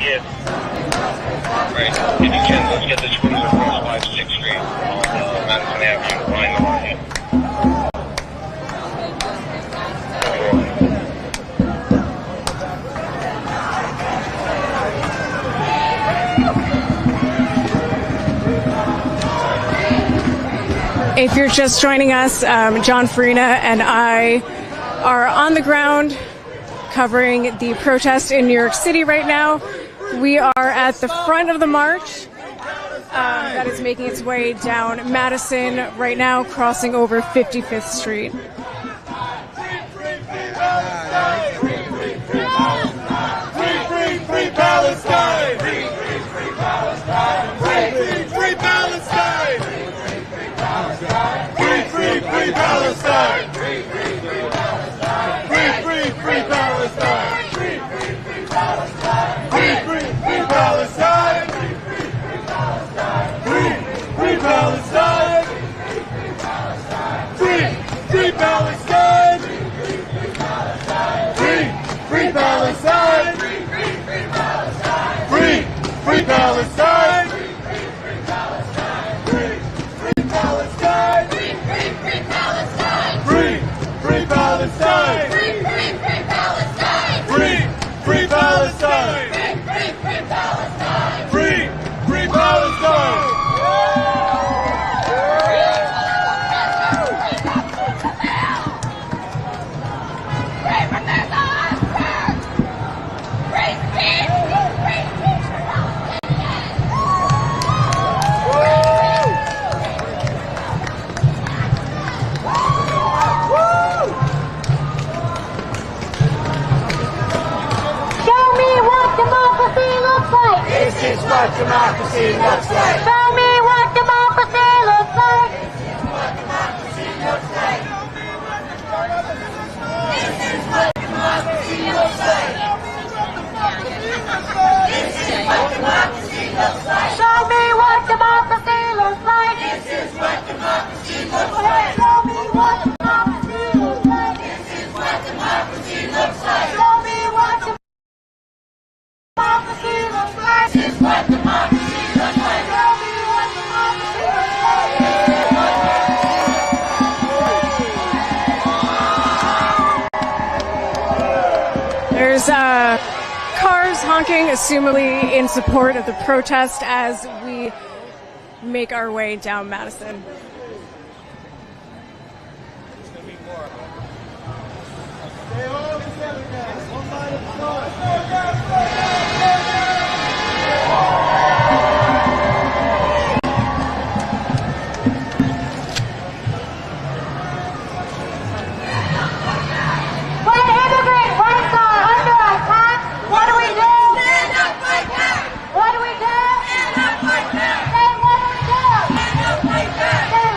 Yes. Right. If you can, let's get this cruiser across 56th Street on Madison Avenue, line the line. If you're just joining us, John Farina and I are on the ground covering the protest in New York City right now. We are at the front of the march that is making its way down Madison right now, crossing over 55th Street. Free Palestine! Free Palestine! Free Palestine! Free Palestine! Free Palestine! Free Palestine! Free Palestine! Free Palestine! Free Palestine! Free Palestine! Free Palestine! Free Palestine! Free Palestine! Free Palestine! This is what democracy looks like. Show me what democracy looks like. This is what democracy looks like. This is what democracy looks like. Show me what democracy looks like. This is what democracy looks like. Show me what democracy looks like. This is what democracy looks like. Show me what democracy looks like. This is what democracy looks like. Show me what democracy looks like. There's cars honking, assumably in support of the protest as we make our way down Madison. When immigrant rights are under attack, what do we do? Stand up, fight back. What do we do? Stand up, fight back. Then what do we do? Stand up, fight back. Then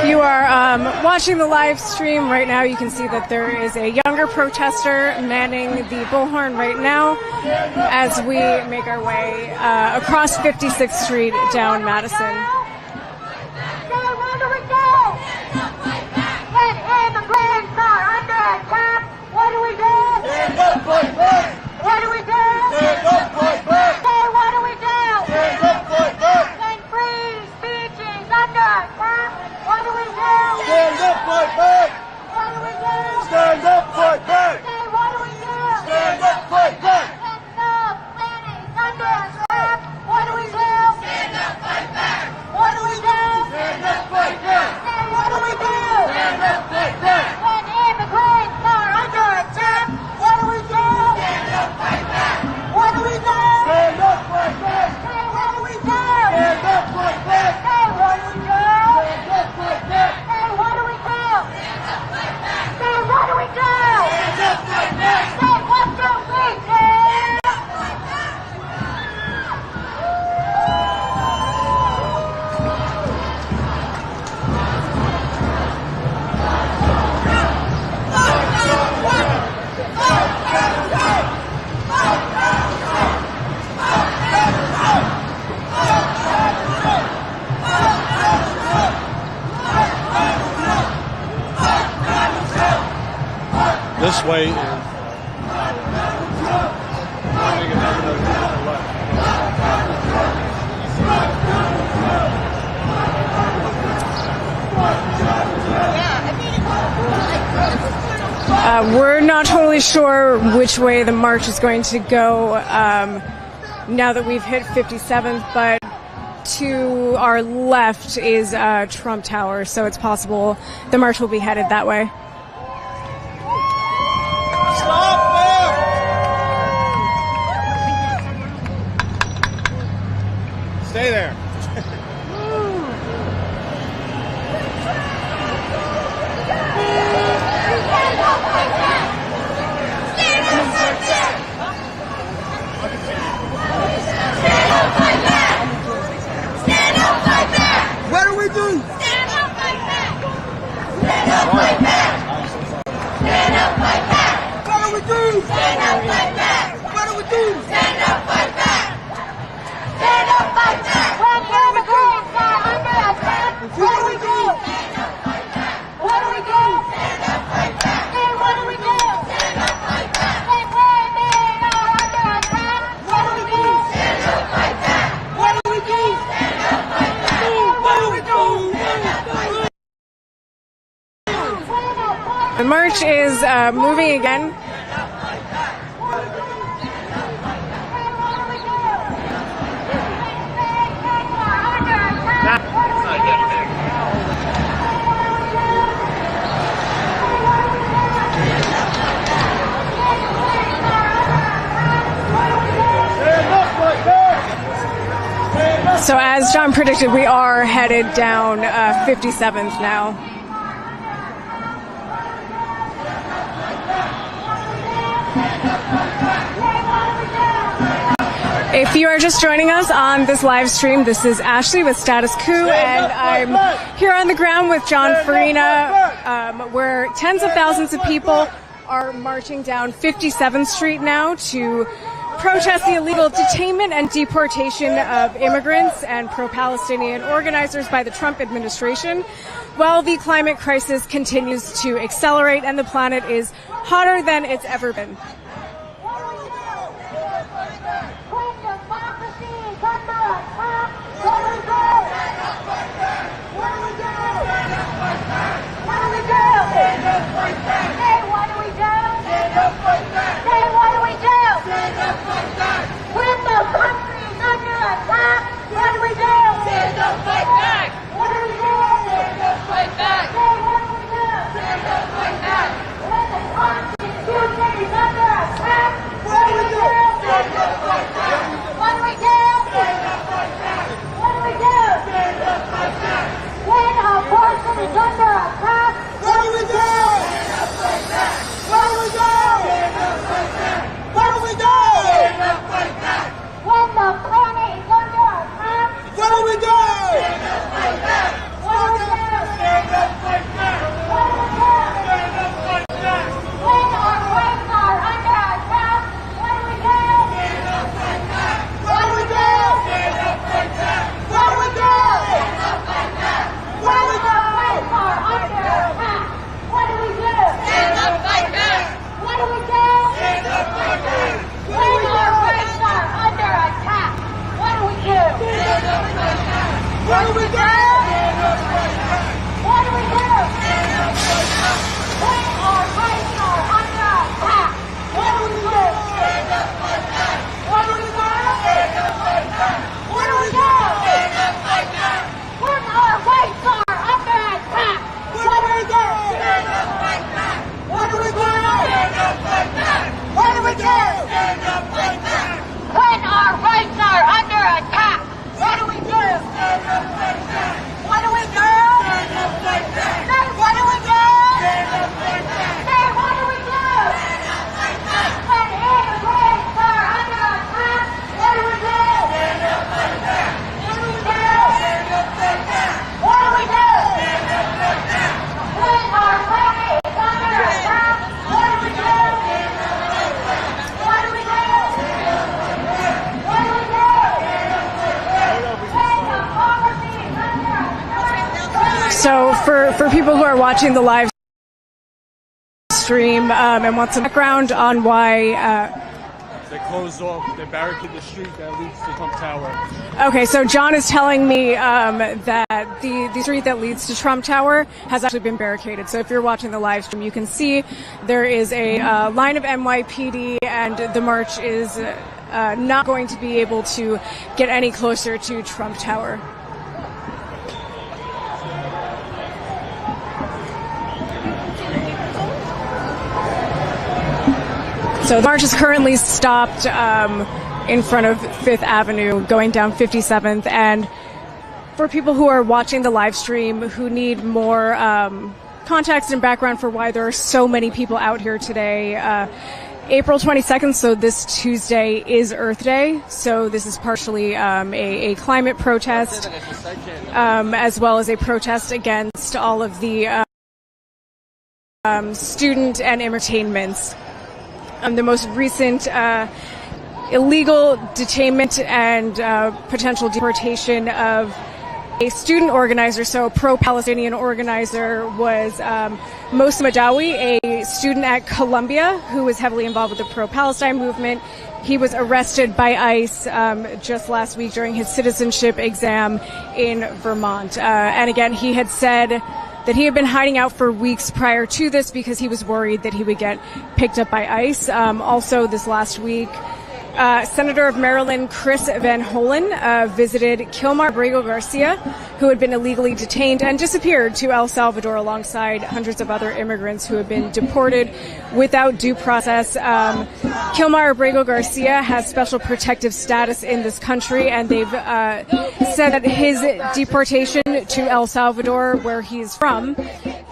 you are watching the live stream right now, you can see that there is a younger protester manning the bullhorn right now as we make our way across 56th Street down Madison. What do we do? When immigrants are under attack, what do we do? Stand up, fight back! What do we do? Stand up, fight back! Say, what do we do? Stand up, fight back! When free speech is under attack, what do we do? Stand up, fight back! What do we do? Stand up, fight back! Say, what do we do? Stand up, fight back! When the planet is under attack, what do we do? Stand up, fight back! What do we do? Stand up, fight back! Say, what do we do? Stand up, fight back! When immigrants are under attack, what do we do? Stand up, fight back! What do we do? Stand up, fight back! Say, what do we do? Stand up, fight back! Say, what do we do? Stand up, fight back! Say, what do we do? Say, what do we do? Stand up, fight back! Say, what do we do? This way is we're not totally sure which way the march is going to go now that we've hit 57th, but to our left is Trump Tower, so it's possible the march will be headed that way. Stop them! stay there. What do we do? Stand up, fight back! Stand up, fight back! Stand up, fight back! What do we do? Stand up, fight back! What do we do? Stand up, fight back! Stand up, fight back! When immigrants are under attack, what do we do? Stand up, fight back! What do we do? Stand up, fight back! Hey, what do we do? Stand up, fight back! When women are under attack, what do we do? Stand up, fight back! What do we do? Stand up, fight back! What do we do? The march is moving again. So as John predicted, we are headed down 57th now. If you are just joining us on this live stream, this is Ashley with Status Coup, and I'm here on the ground with John Farina, where tens of thousands of people are marching down 57th Street now to protest the illegal detainment and deportation of immigrants and pro-Palestinian organizers by the Trump administration, while the climate crisis continues to accelerate and the planet is hotter than it's ever been. Stand up, fight back! for people who are watching the live stream and want some background on why They closed off, they barricaded the street that leads to Trump Tower. Okay, so John is telling me that the street that leads to Trump Tower has actually been barricaded. So if you're watching the live stream, you can see there is a line of NYPD, and the march is not going to be able to get any closer to Trump Tower. So the march is currently stopped in front of 5th Avenue, going down 57th. And for people who are watching the live stream who need more context and background for why there are so many people out here today, April 22nd, so this Tuesday, is Earth Day. So this is partially a climate protest, as well as a protest against all of the student and entertainments. The most recent illegal detainment and potential deportation of a student organizer, so a pro-Palestinian organizer, was Moussa Madawi, a student at Columbia who was heavily involved with the pro-Palestine movement. He was arrested by ICE just last week during his citizenship exam in Vermont. And again, he had said that he had been hiding out for weeks prior to this because he was worried that he would get picked up by ICE. Also this last week, Senator of Maryland Chris Van Hollen visited Kilmar Abrego Garcia, who had been illegally detained and disappeared to El Salvador alongside hundreds of other immigrants who had been deported without due process. Kilmar Abrego Garcia has special protective status in this country, and they've said that his deportation to El Salvador, where he's from,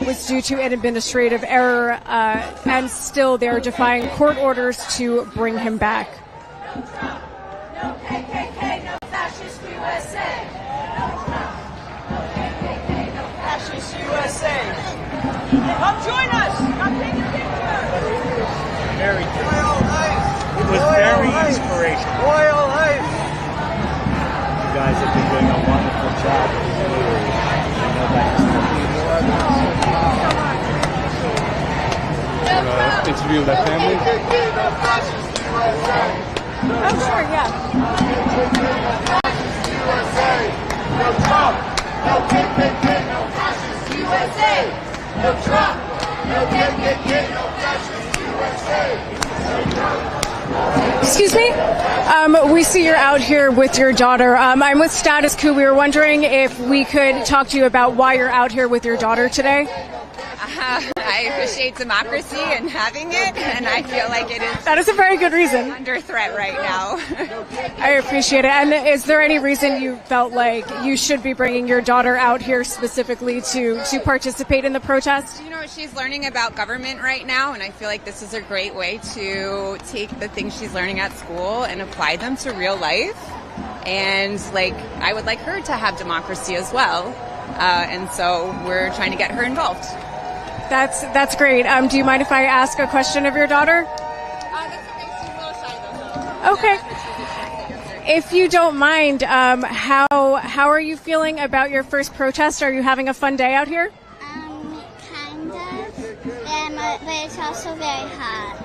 was due to an administrative error, and still they're defying court orders to bring him back. No KKK, no fascist USA. No Trump. No KKK, no fascist USA. Come join us. Come take a picture. Very good. It was very inspirational. Royal life. You guys have been doing a wonderful job. Interview with that family. KKK, no fascist USA. Oh, sure, yeah. No Trump, no KKK, no fascist USA. No Trump, no KKK, no fascist USA. Excuse me? We see you're out here with your daughter. I'm with Status Coup. We were wondering if we could talk to you about why you're out here with your daughter today. I appreciate democracy and having it, and I feel like it is. That is a very good reason. Under threat right now. I appreciate it. And is there any reason you felt like you should be bringing your daughter out here specifically to participate in the protest? You know, she's learning about government right now, and I feel like this is a great way to take the things she's learning at school and apply them to real life. And I would like her to have democracy as well. And so we're trying to get her involved. That's great. Do you mind if I ask a question of your daughter? Okay. If you don't mind, how are you feeling about your first protest? Are you having a fun day out here? Kind of, but it's also very hot.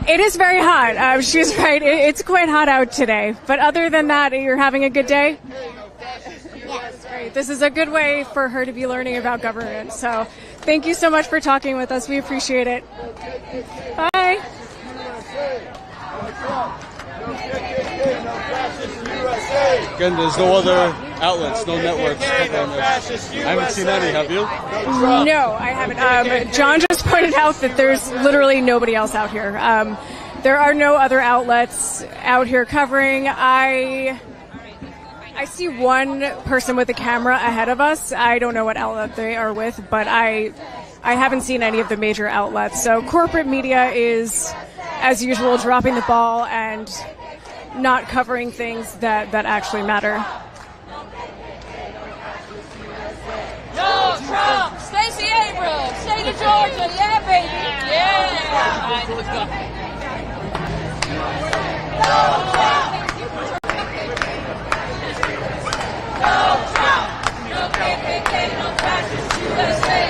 It is very hot. She's right. It's quite hot out today. But other than that, you're having a good day? Yes. Great. This is a good way for her to be learning about government. So thank you so much for talking with us. We appreciate it. Bye. Again, there's no other outlets, no networks covering this. I haven't seen any, have you? No, I haven't. John just pointed out that there's literally nobody else out here. There are no other outlets out here covering. I see one person with a camera ahead of us. I don't know what outlet they are with, but I haven't seen any of the major outlets. So corporate media is, as usual, dropping the ball and not covering things that actually matter. No Trump! Stacey Abrams! State of Georgia! Yeah, baby! Yeah! All right, let's go. No Trump! No Trump! No KKK, no fascist USA!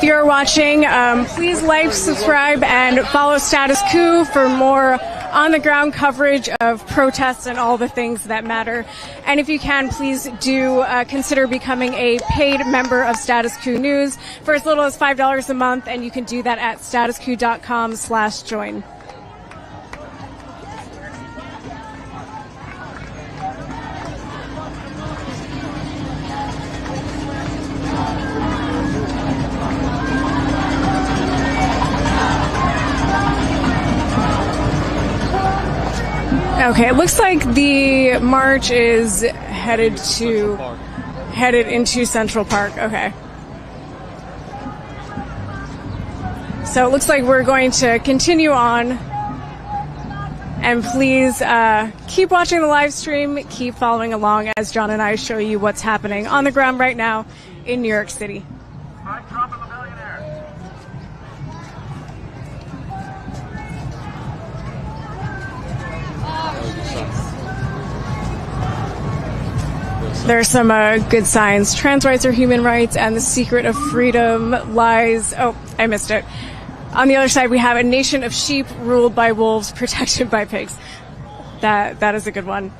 if you're watching, please like, subscribe, and follow Status Coup for more on-the-ground coverage of protests and all the things that matter. And if you can, please do consider becoming a paid member of Status Coup News for as little as $5 a month, and you can do that at statuscoup.com/join. Okay, it looks like the march is headed into Central Park. Okay. So it looks like we're going to continue on. And please keep watching the live stream, keep following along as John and I show you what's happening on the ground right now in New York City. There are some good signs. Trans rights are human rights, and the secret of freedom lies... Oh, I missed it. On the other side, we have a nation of sheep ruled by wolves, protected by pigs. That is a good one.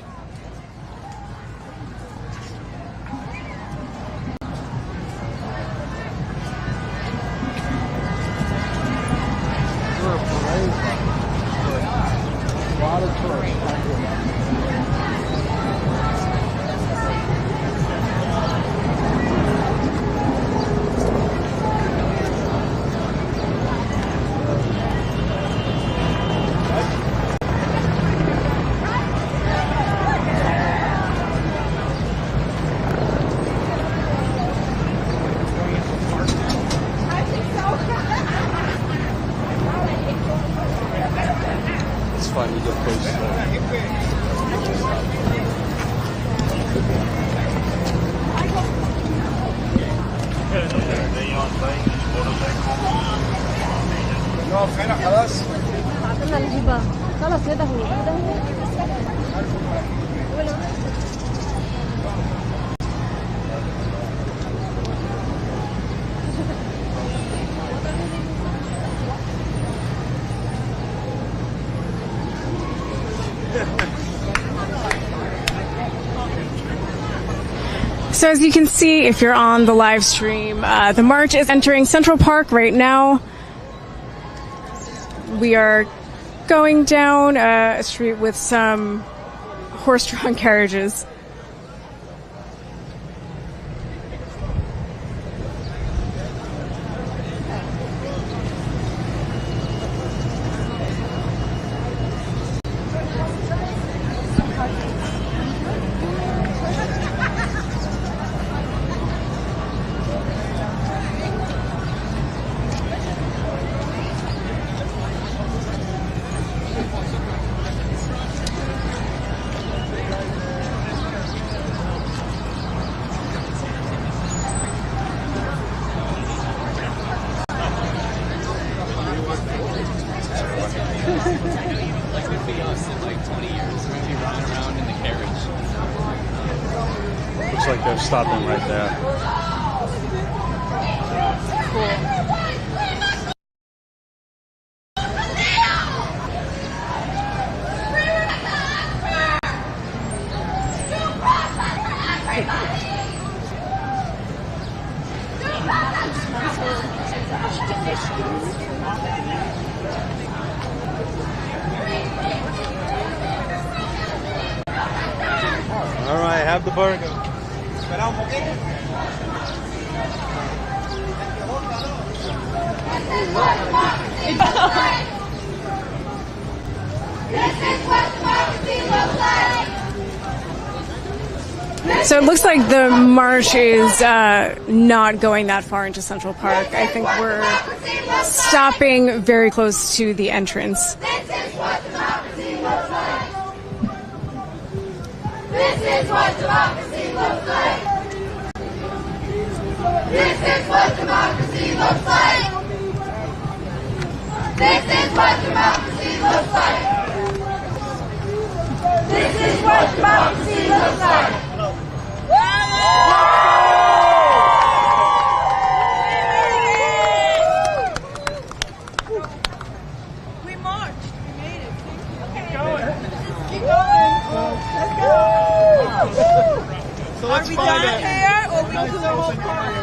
So as you can see, if you're on the live stream, the march is entering Central Park right now. We are going down a street with some horse-drawn carriages. Like they're stopping right there. All right, have the burger. So it looks like the march is not going that far into Central Park. I think we're stopping very close to the entrance. This is what democracy looks like. This is what democracy looks like. This is what democracy looks like. This is what democracy looks like. This is what democracy looks like. So let's Are we find done a here, or we'll do the whole park?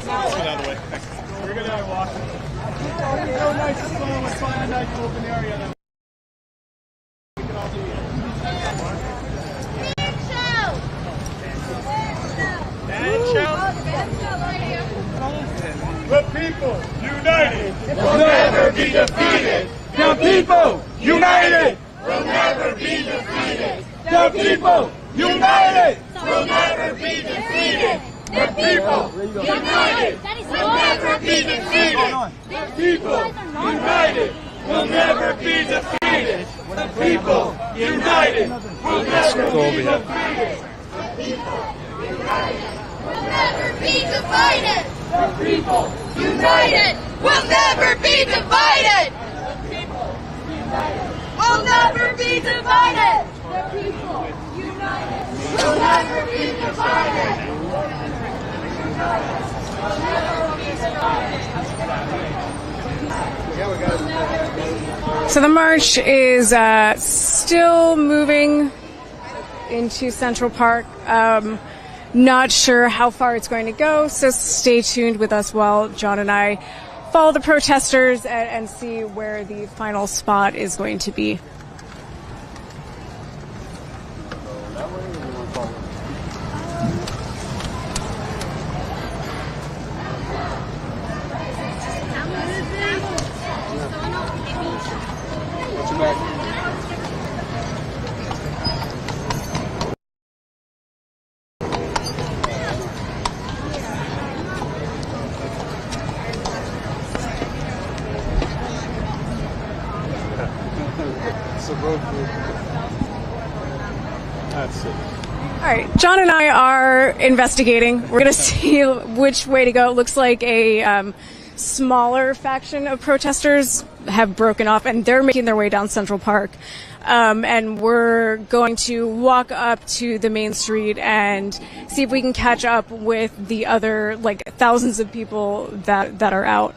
Let's get out of the way. We're gonna walk. Real nice and slow. Let's find a nice open area. Then. The people united will never be defeated. The people united will never be defeated. The people united will never be defeated. The people united will never be defeated. The people united will never be defeated. The people united will never be defeated. The people united will never be divided. The people united will never be divided. The people united will never be divided. The people united will never be divided. So the march is still moving into Central Park. Not sure how far it's going to go, so stay tuned with us while John and I follow the protesters and see where the final spot is going to be. That's it. All right, John and I are investigating. We're going to see which way to go. It looks like a smaller faction of protesters have broken off, and they're making their way down Central Park. And we're going to walk up to the main street and see if we can catch up with the other, like, thousands of people that are out.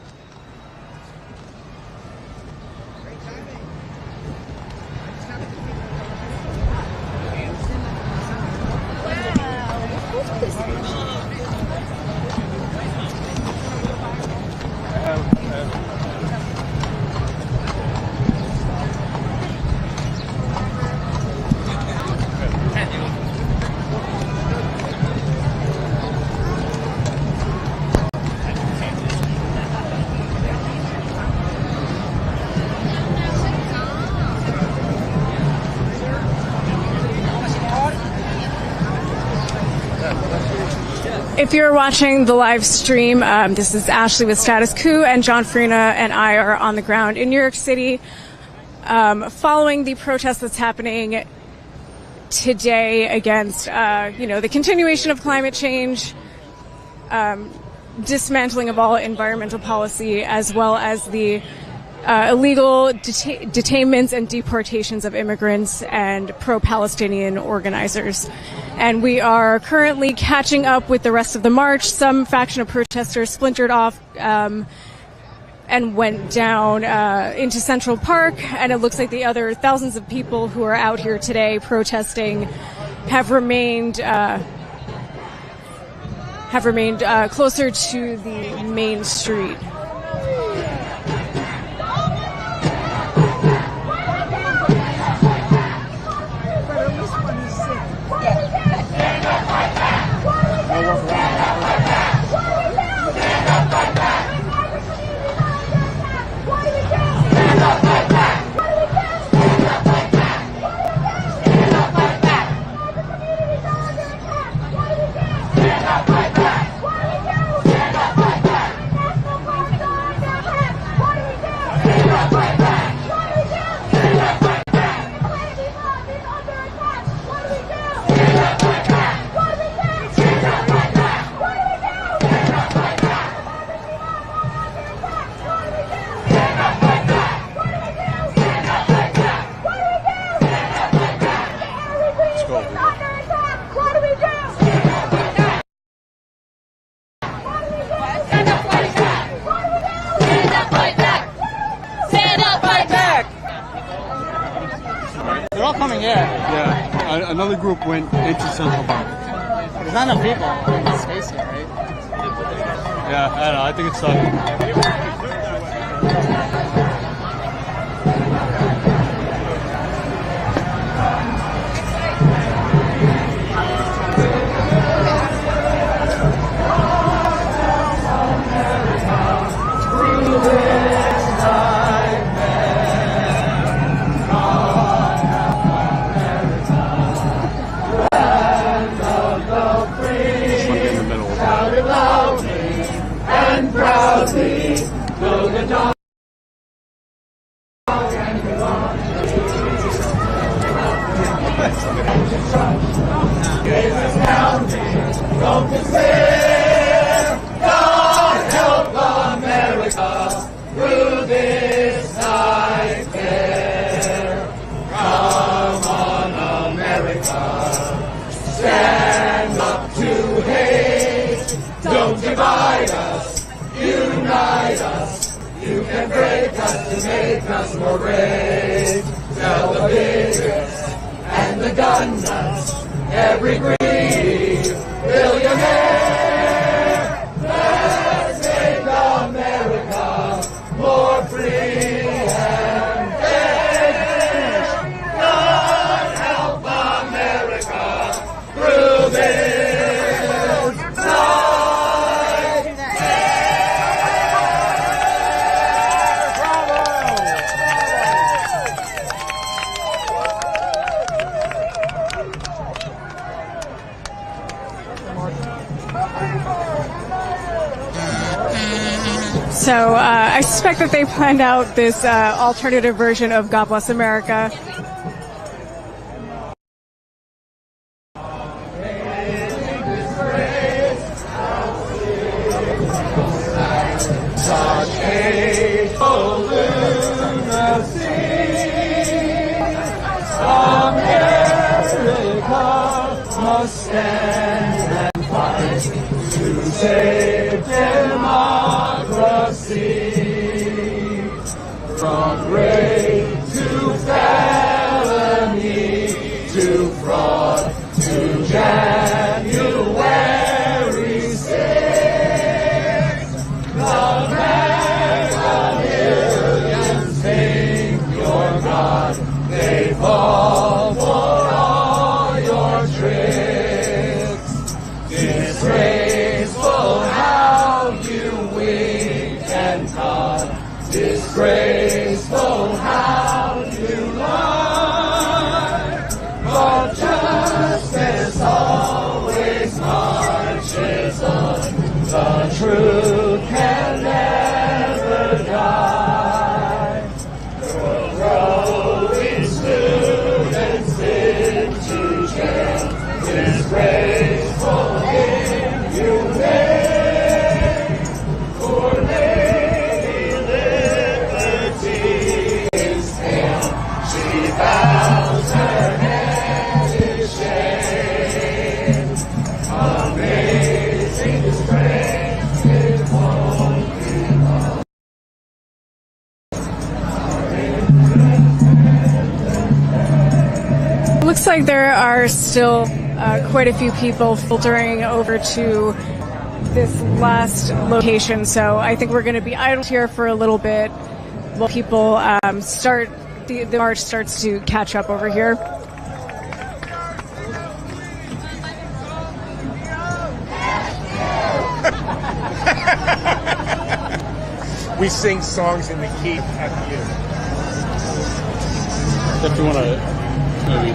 If you're watching the live stream, this is Ashley with Status Coup, and John Farina and I are on the ground in New York City following the protest that's happening today against, the continuation of climate change, dismantling of all environmental policy, as well as the illegal detainments and deportations of immigrants and pro-Palestinian organizers. And we are currently catching up with the rest of the march. Some faction of protesters splintered off and went down into Central Park, and it looks like the other thousands of people who are out here today protesting have remained closer to the main street. Yeah, another group went into Central Park. There's not enough people in the space here, right? Yeah, I don't know. I think it's tough. And proudly, though the dog don't despair. God help America through this nightmare. Come on, America, stand up to hate. Don't divide us, unite us. You can break us to make us more great. Tell the bigots and the gun nuts, every greedy billionaire, let's make America more free and fair. God help America through this night. So I suspect that they planned out this alternative version of God Bless America. Such hateful lunacy. America must stand and fight to save democracy. From rape to felony to fraud to January 6th. The mega millions think you're God. They fall for all your tricks. Disgraceful how you wink and nod. Disgraceful how you lie. But justice always marches on. The truth can never die. You're throwing students into jail. Disgraceful inhumane. For Lady Liberty is pale. She bows her head in shame. Amazing disgrace, it won't be long. Looks like there are still quite a few people filtering over to this last location, so I think we're going to be idle here for a little bit while people the march starts to catch up over here. We sing songs in the key at you. If you want to maybe.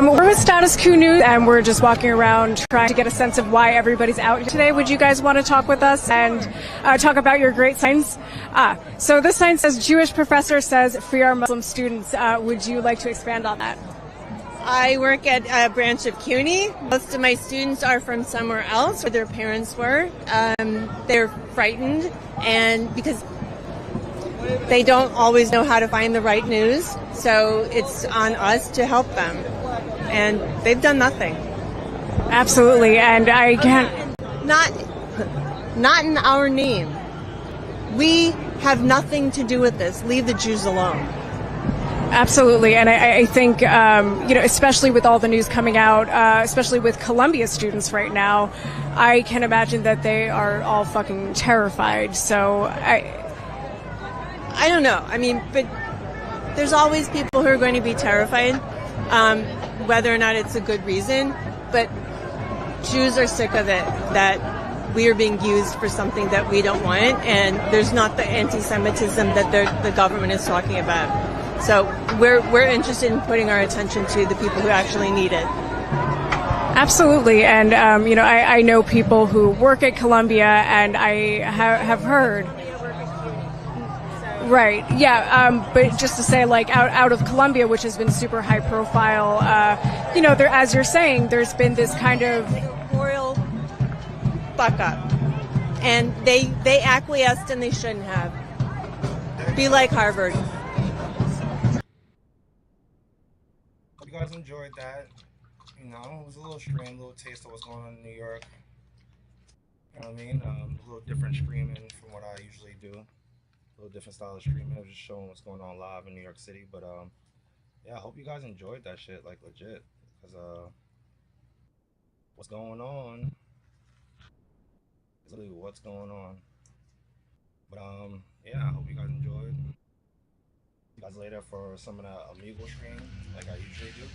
We're with Status Coup News, and we're just walking around trying to get a sense of why everybody's out today. Would you guys want to talk with us and talk about your great signs? So this sign says, Jewish professor says, free our Muslim students. Would you like to expand on that? I work at a branch of CUNY. Most of my students are from somewhere else where their parents were. They're frightened, and because they don't always know how to find the right news, so it's on us to help them. And they've done nothing. Absolutely, and I can't... Not in our name. We have nothing to do with this. Leave the Jews alone. Absolutely, and I think, especially with all the news coming out, especially with Columbia students right now, I can imagine that they are all fucking terrified, so I don't know. I mean, but there's always people who are going to be terrified, whether or not it's a good reason, but Jews are sick of it, that we are being used for something that we don't want, and there's not the anti-Semitism that the government is talking about. So we're interested in putting our attention to the people who actually need it. Absolutely, and I know people who work at Columbia, and I have heard. Right, yeah, but just to say, like, out of Columbia, which has been super high profile, there, as you're saying, there's been this kind of royal fuck up, and they acquiesced and they shouldn't have. Be like Harvard. You guys enjoyed that. It was a little stream, a little taste of what's going on in New York. You know what I mean? A little different streaming from what I usually do. A little different style of streaming. I was just showing what's going on live in New York City. But yeah, I hope you guys enjoyed that shit, like, legit. Because what's going on is literally what's going on. But yeah, I hope you guys enjoyed. See you guys later for some of the Amigo stream, like I usually do.